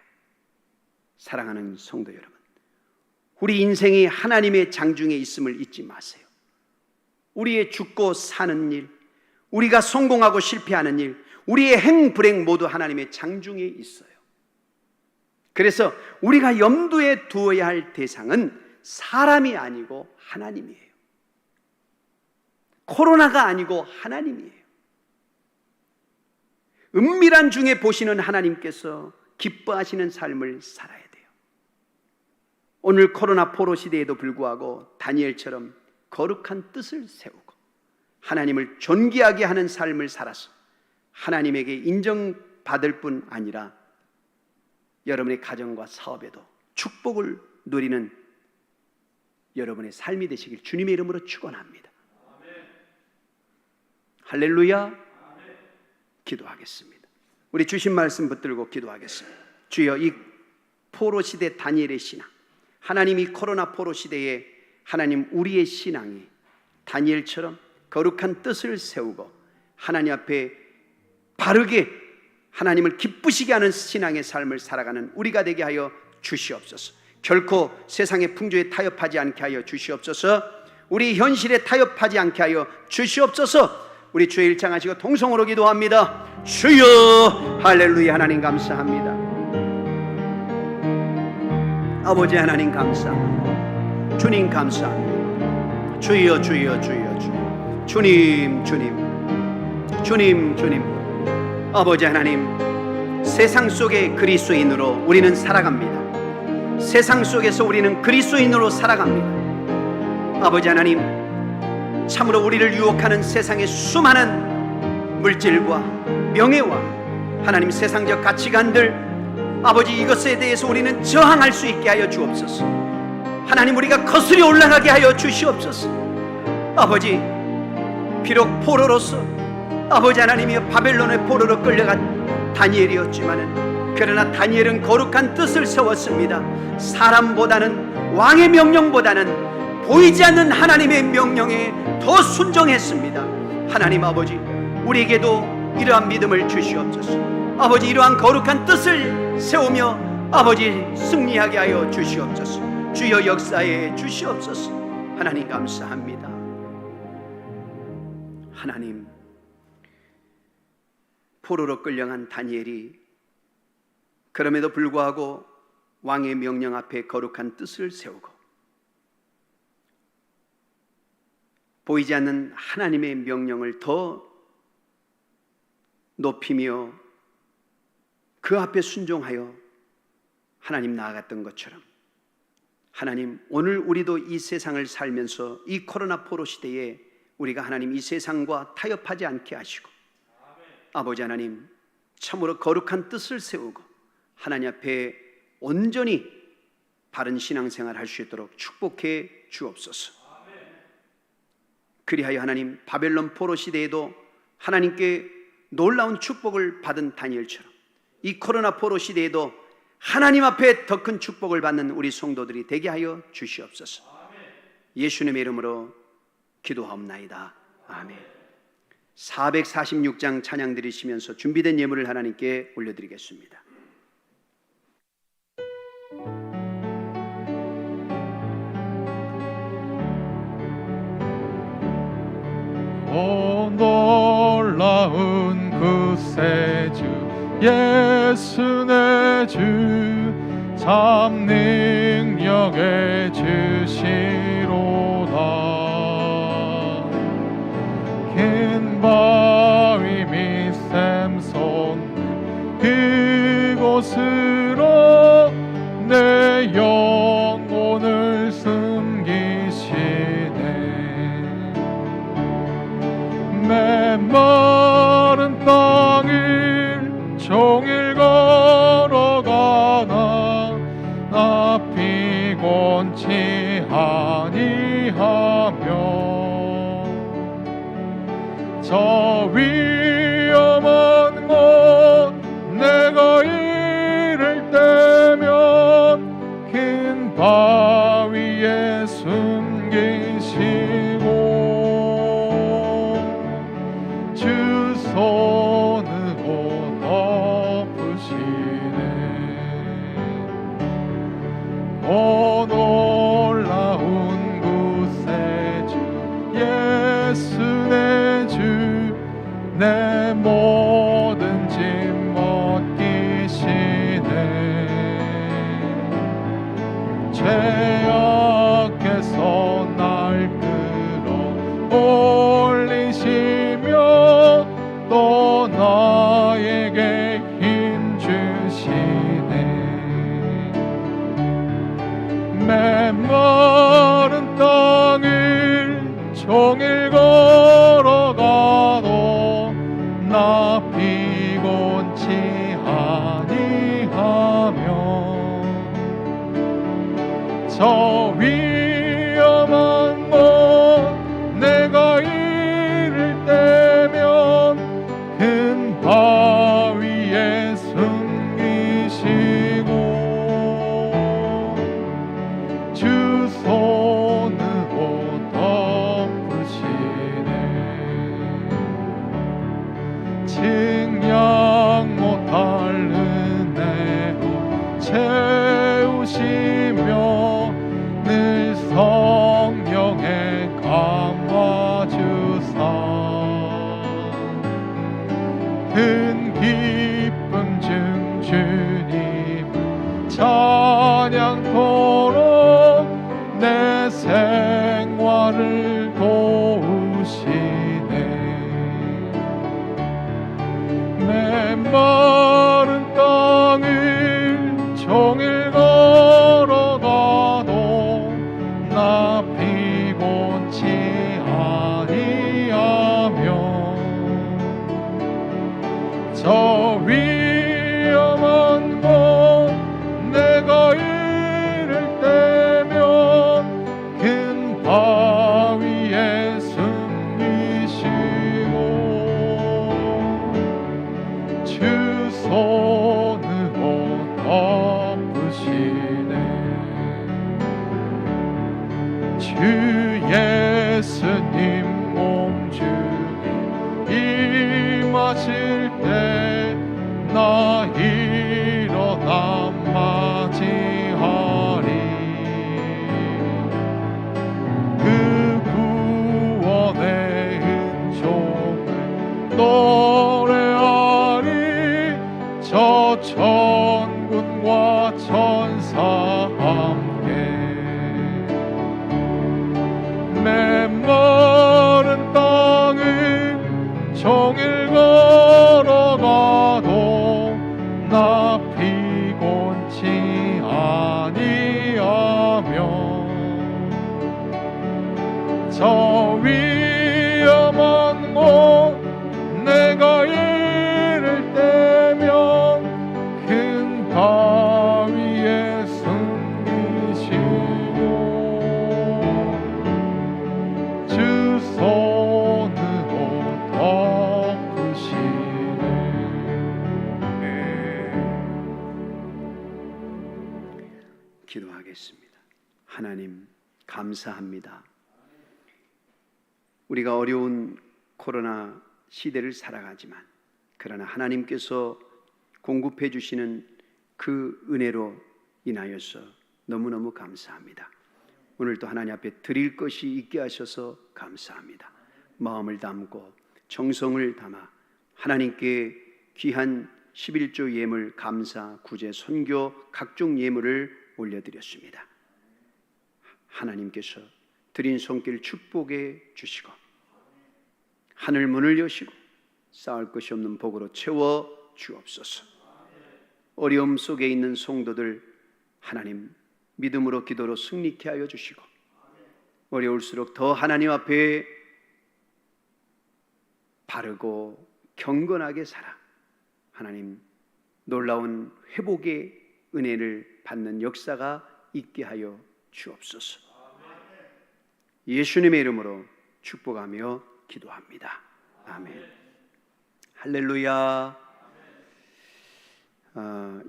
사랑하는 성도 여러분, 우리 인생이 하나님의 장중에 있음을 잊지 마세요. 우리의 죽고 사는 일, 우리가 성공하고 실패하는 일, 우리의 행불행 모두 하나님의 장중에 있어요. 그래서 우리가 염두에 두어야 할 대상은 사람이 아니고 하나님이에요. 코로나가 아니고 하나님이에요. 은밀한 중에 보시는 하나님께서 기뻐하시는 삶을 살아야 돼요. 오늘 코로나 포로 시대에도 불구하고 다니엘처럼 거룩한 뜻을 세우고 하나님을 존귀하게 하는 삶을 살아서 하나님에게 인정받을 뿐 아니라 여러분의 가정과 사업에도 축복을 누리는 여러분의 삶이 되시길 주님의 이름으로 축원합니다. 할렐루야. 기도하겠습니다. 우리 주신 말씀 붙들고 기도하겠습니다. 주여, 이 포로 시대 다니엘의 신앙, 하나님이 코로나 포로 시대에 하나님 우리의 신앙이 다니엘처럼 거룩한 뜻을 세우고 하나님 앞에 바르게 하나님을 기쁘시게 하는 신앙의 삶을 살아가는 우리가 되게 하여 주시옵소서. 결코 세상의 풍조에 타협하지 않게 하여 주시옵소서. 우리 현실에 타협하지 않게 하여 주시옵소서. 우리 주의 일창하시고 통성으로 기도합니다. 주여, 할렐루야. 하나님 감사합니다. 아버지 하나님 감사합니다. 주님 감사합니다. 주여, 주여, 주여, 주여. 주님, 주님, 주님, 주님. 아버지 하나님, 세상 속의 그리스도인으로 우리는 살아갑니다. 세상 속에서 우리는 그리스도인으로 살아갑니다. 아버지 하나님, 참으로 우리를 유혹하는 세상의 수많은 물질과 명예와 하나님 세상적 가치관들, 아버지 이것에 대해서 우리는 저항할 수 있게 하여 주옵소서. 하나님, 우리가 거스려 올라가게 하여 주시옵소서. 아버지, 비록 포로로서 아버지 하나님이여 바벨론의 포로로 끌려간 다니엘이었지만은, 그러나 다니엘은 거룩한 뜻을 세웠습니다. 사람보다는, 왕의 명령보다는 보이지 않는 하나님의 명령에 더 순종했습니다. 하나님 아버지, 우리에게도 이러한 믿음을 주시옵소서. 아버지, 이러한 거룩한 뜻을 세우며 아버지 승리하게 하여 주시옵소서. 주여 역사에 주시옵소서. 하나님 감사합니다. 하나님, 포로로 끌려간 다니엘이 그럼에도 불구하고 왕의 명령 앞에 거룩한 뜻을 세우고 보이지 않는 하나님의 명령을 더 높이며 그 앞에 순종하여 하나님 나아갔던 것처럼, 하나님, 오늘 우리도 이 세상을 살면서 이 코로나 포로 시대에 우리가 하나님 이 세상과 타협하지 않게 하시고, 아버지 하나님, 참으로 거룩한 뜻을 세우고 하나님 앞에 온전히 바른 신앙생활 할 수 있도록 축복해 주옵소서. 그리하여 하나님, 바벨론 포로 시대에도 하나님께 놀라운 축복을 받은 다니엘처럼 이 코로나 포로 시대에도 하나님 앞에 더 큰 축복을 받는 우리 성도들이 되게 하여 주시옵소서. 예수님의 이름으로 기도하옵나이다. 아멘. 446장 찬양 드리시면서 준비된 예물을 하나님께 올려드리겠습니다. 오 놀라운 구세 주 예수 내 주, 참 능력의 주시로다. 긴 바위 밑 샘솟는 그곳으로 내 영혼을 숨기시네. 메마른 땅을 종일 걸어가나 나 피곤치 아니하며 저 위험한 곳 내가 이를 때면 긴 바위에 숨기시고 주 손으로 덮으시네. 오 놀라운 구세주 예수 내 주, 내 모든 짐 맡기시네. 죄악에서 날 끌어올리시며 또 나에게 힘 주시네. 메마른 땅을 종일 걸어가도 나 피곤치 아니하며 저 위험한 곳 내가 이를 때면 큰 바위에 숨기시고 주 손으로 덮으시네. 증량 못할 은혜로 채우시며 늘 성령에 감화 주사 큰 기쁨 중 주님을 찬양토록 내 생활을 도우시네. 메마른 땅을 종일 걸어가도 나 피곤치 아니하며 저 위험한 곳 내가 이를 때면 큰 바위에 숨기시고 주 손으로 덮으시네. 주 예수님 몸주기 임하실 때 나 일어나 맞이하리. 그 구원의 은총을 노래하리. 저 천군과 천사 함께 메마른 땅을 종일 걸어가도 나 피곤치 아니하며 저 위험한 곳 내가 이를 때면 큰 바위에 숨기시고 주 손으로 덮으시네. 기도하겠습니다. 하나님 감사합니다. 우리가 어려운 코로나 시대를 살아가지만 그러나 하나님께서 공급해 주시는 그 은혜로 인하여서 너무너무 감사합니다. 오늘도 하나님 앞에 드릴 것이 있게 하셔서 감사합니다. 마음을 담고 정성을 담아 하나님께 귀한 11조 예물, 감사, 구제, 선교 각종 예물을 올려드렸습니다. 하나님께서 드린 손길 축복해 주시고 하늘 문을 여시고 쌓을 것이 없는 복으로 채워 주옵소서. 어려움 속에 있는 성도들 하나님 믿음으로 기도로 승리케 하여 주시고 어려울수록 더 하나님 앞에 바르고 경건하게 살아 하나님 놀라운 회복의 은혜를 받는 역사가 있게 하여 주옵소서. 예수님의 이름으로 축복하며 기도합니다. 아멘. 할렐루야.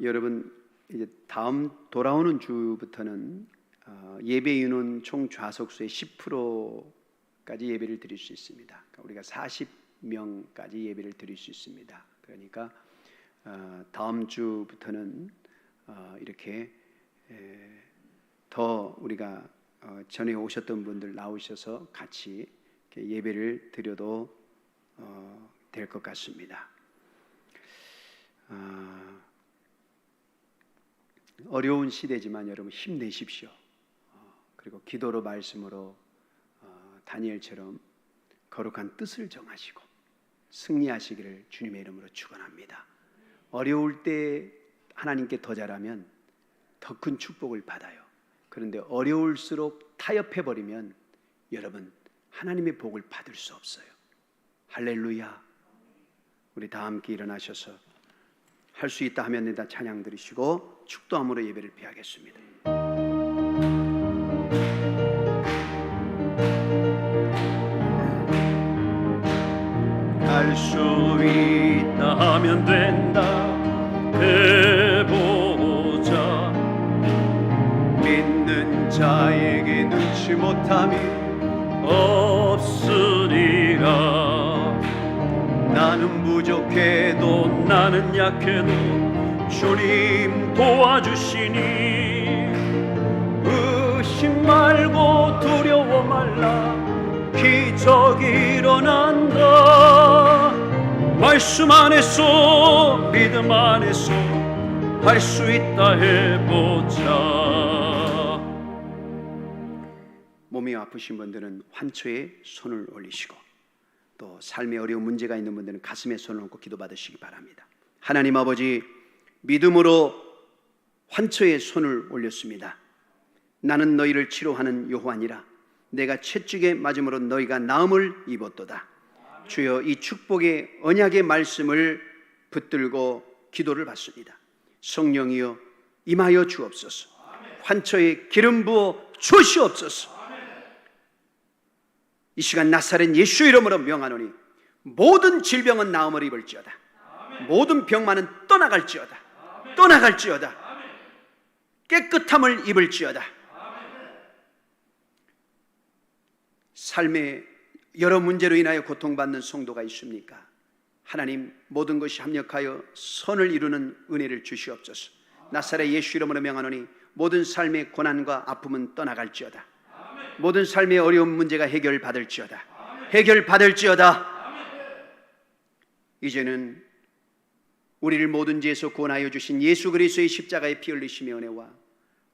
여러분 이제 다음 돌아오는 주부터는 예배 인원 총 좌석수의 10%까지 예배를 드릴 수 있습니다. 그러니까 우리가 40명까지 예배를 드릴 수 있습니다. 그러니까 다음 주부터는 이렇게 더 우리가 전에 오셨던 분들 나오셔서 같이 예배를 드려도 될 것 같습니다. 어려운 시대지만 여러분 힘내십시오. 그리고 기도로 말씀으로 다니엘처럼 거룩한 뜻을 정하시고 승리하시기를 주님의 이름으로 축원합니다. 어려울 때 하나님께 더 잘하면 더 큰 축복을 받아요. 그런데 어려울수록 타협해버리면 여러분 하나님의 복을 받을 수 없어요. 할렐루야. 우리 다 함께 일어나셔서 할 수 있다 하면 일단 찬양 드리시고 축도함으로 예배를 피하겠습니다. 할 수 있다 하면 된다 해보자. 믿는 자에게 눈치 못함이 없으리라. 나는 부족해도 나는 약해도 주님 도와주시니 의심 말고 두려워 말라. 기적이 일어난다. 말씀 안에서 믿음 안에서 할 수 있다 해보자. 몸이 아프신 분들은 환초에 손을 올리시고 또 삶에 어려운 문제가 있는 분들은 가슴에 손을 얹고 기도받으시기 바랍니다. 하나님 아버지, 믿음으로 환처에 손을 올렸습니다. 나는 너희를 치료하는 여호와니라. 내가 채찍에 맞음으로 너희가 나음을 입었도다. 주여, 이 축복의 언약의 말씀을 붙들고 기도를 받습니다. 성령이여 임하여 주옵소서. 환처에 기름 부어 주시옵소서. 이 시간 나사렛 예수 이름으로 명하노니 모든 질병은 나음을 입을지어다. 모든 병만은 떠나갈지어다. 떠나갈지어다. 깨끗함을 입을지어다. 삶의 여러 문제로 인하여 고통받는 성도가 있습니까? 하나님, 모든 것이 합력하여 선을 이루는 은혜를 주시옵소서. 나사렛 예수 이름으로 명하노니 모든 삶의 고난과 아픔은 떠나갈지어다. 모든 삶의 어려운 문제가 해결받을지어다. 해결받을지어다. 이제는 우리를 모든 죄에서 구원하여 주신 예수 그리스도의 십자가의 피 흘리심의 은혜와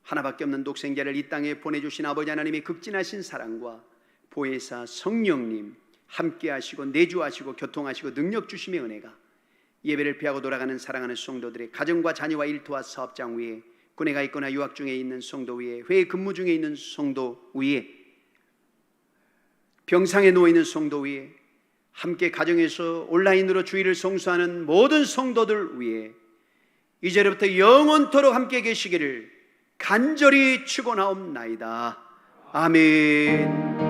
하나밖에 없는 독생자를 이 땅에 보내주신 아버지 하나님의 극진하신 사랑과 보혜사 성령님 함께 하시고 내주하시고 교통하시고 능력 주심의 은혜가 예배를 피하고 돌아가는 사랑하는 성도들의 가정과 자녀와 일터와 사업장 위에, 군에 가 있거나 유학 중에 있는 성도 위에, 회의 근무 중에 있는 성도 위에, 병상에 누워있는 성도 위에, 함께 가정에서 온라인으로 주일을 성수하는 모든 성도들 위에 이제부터 영원토록 함께 계시기를 간절히 축원하옵나이다. 아멘.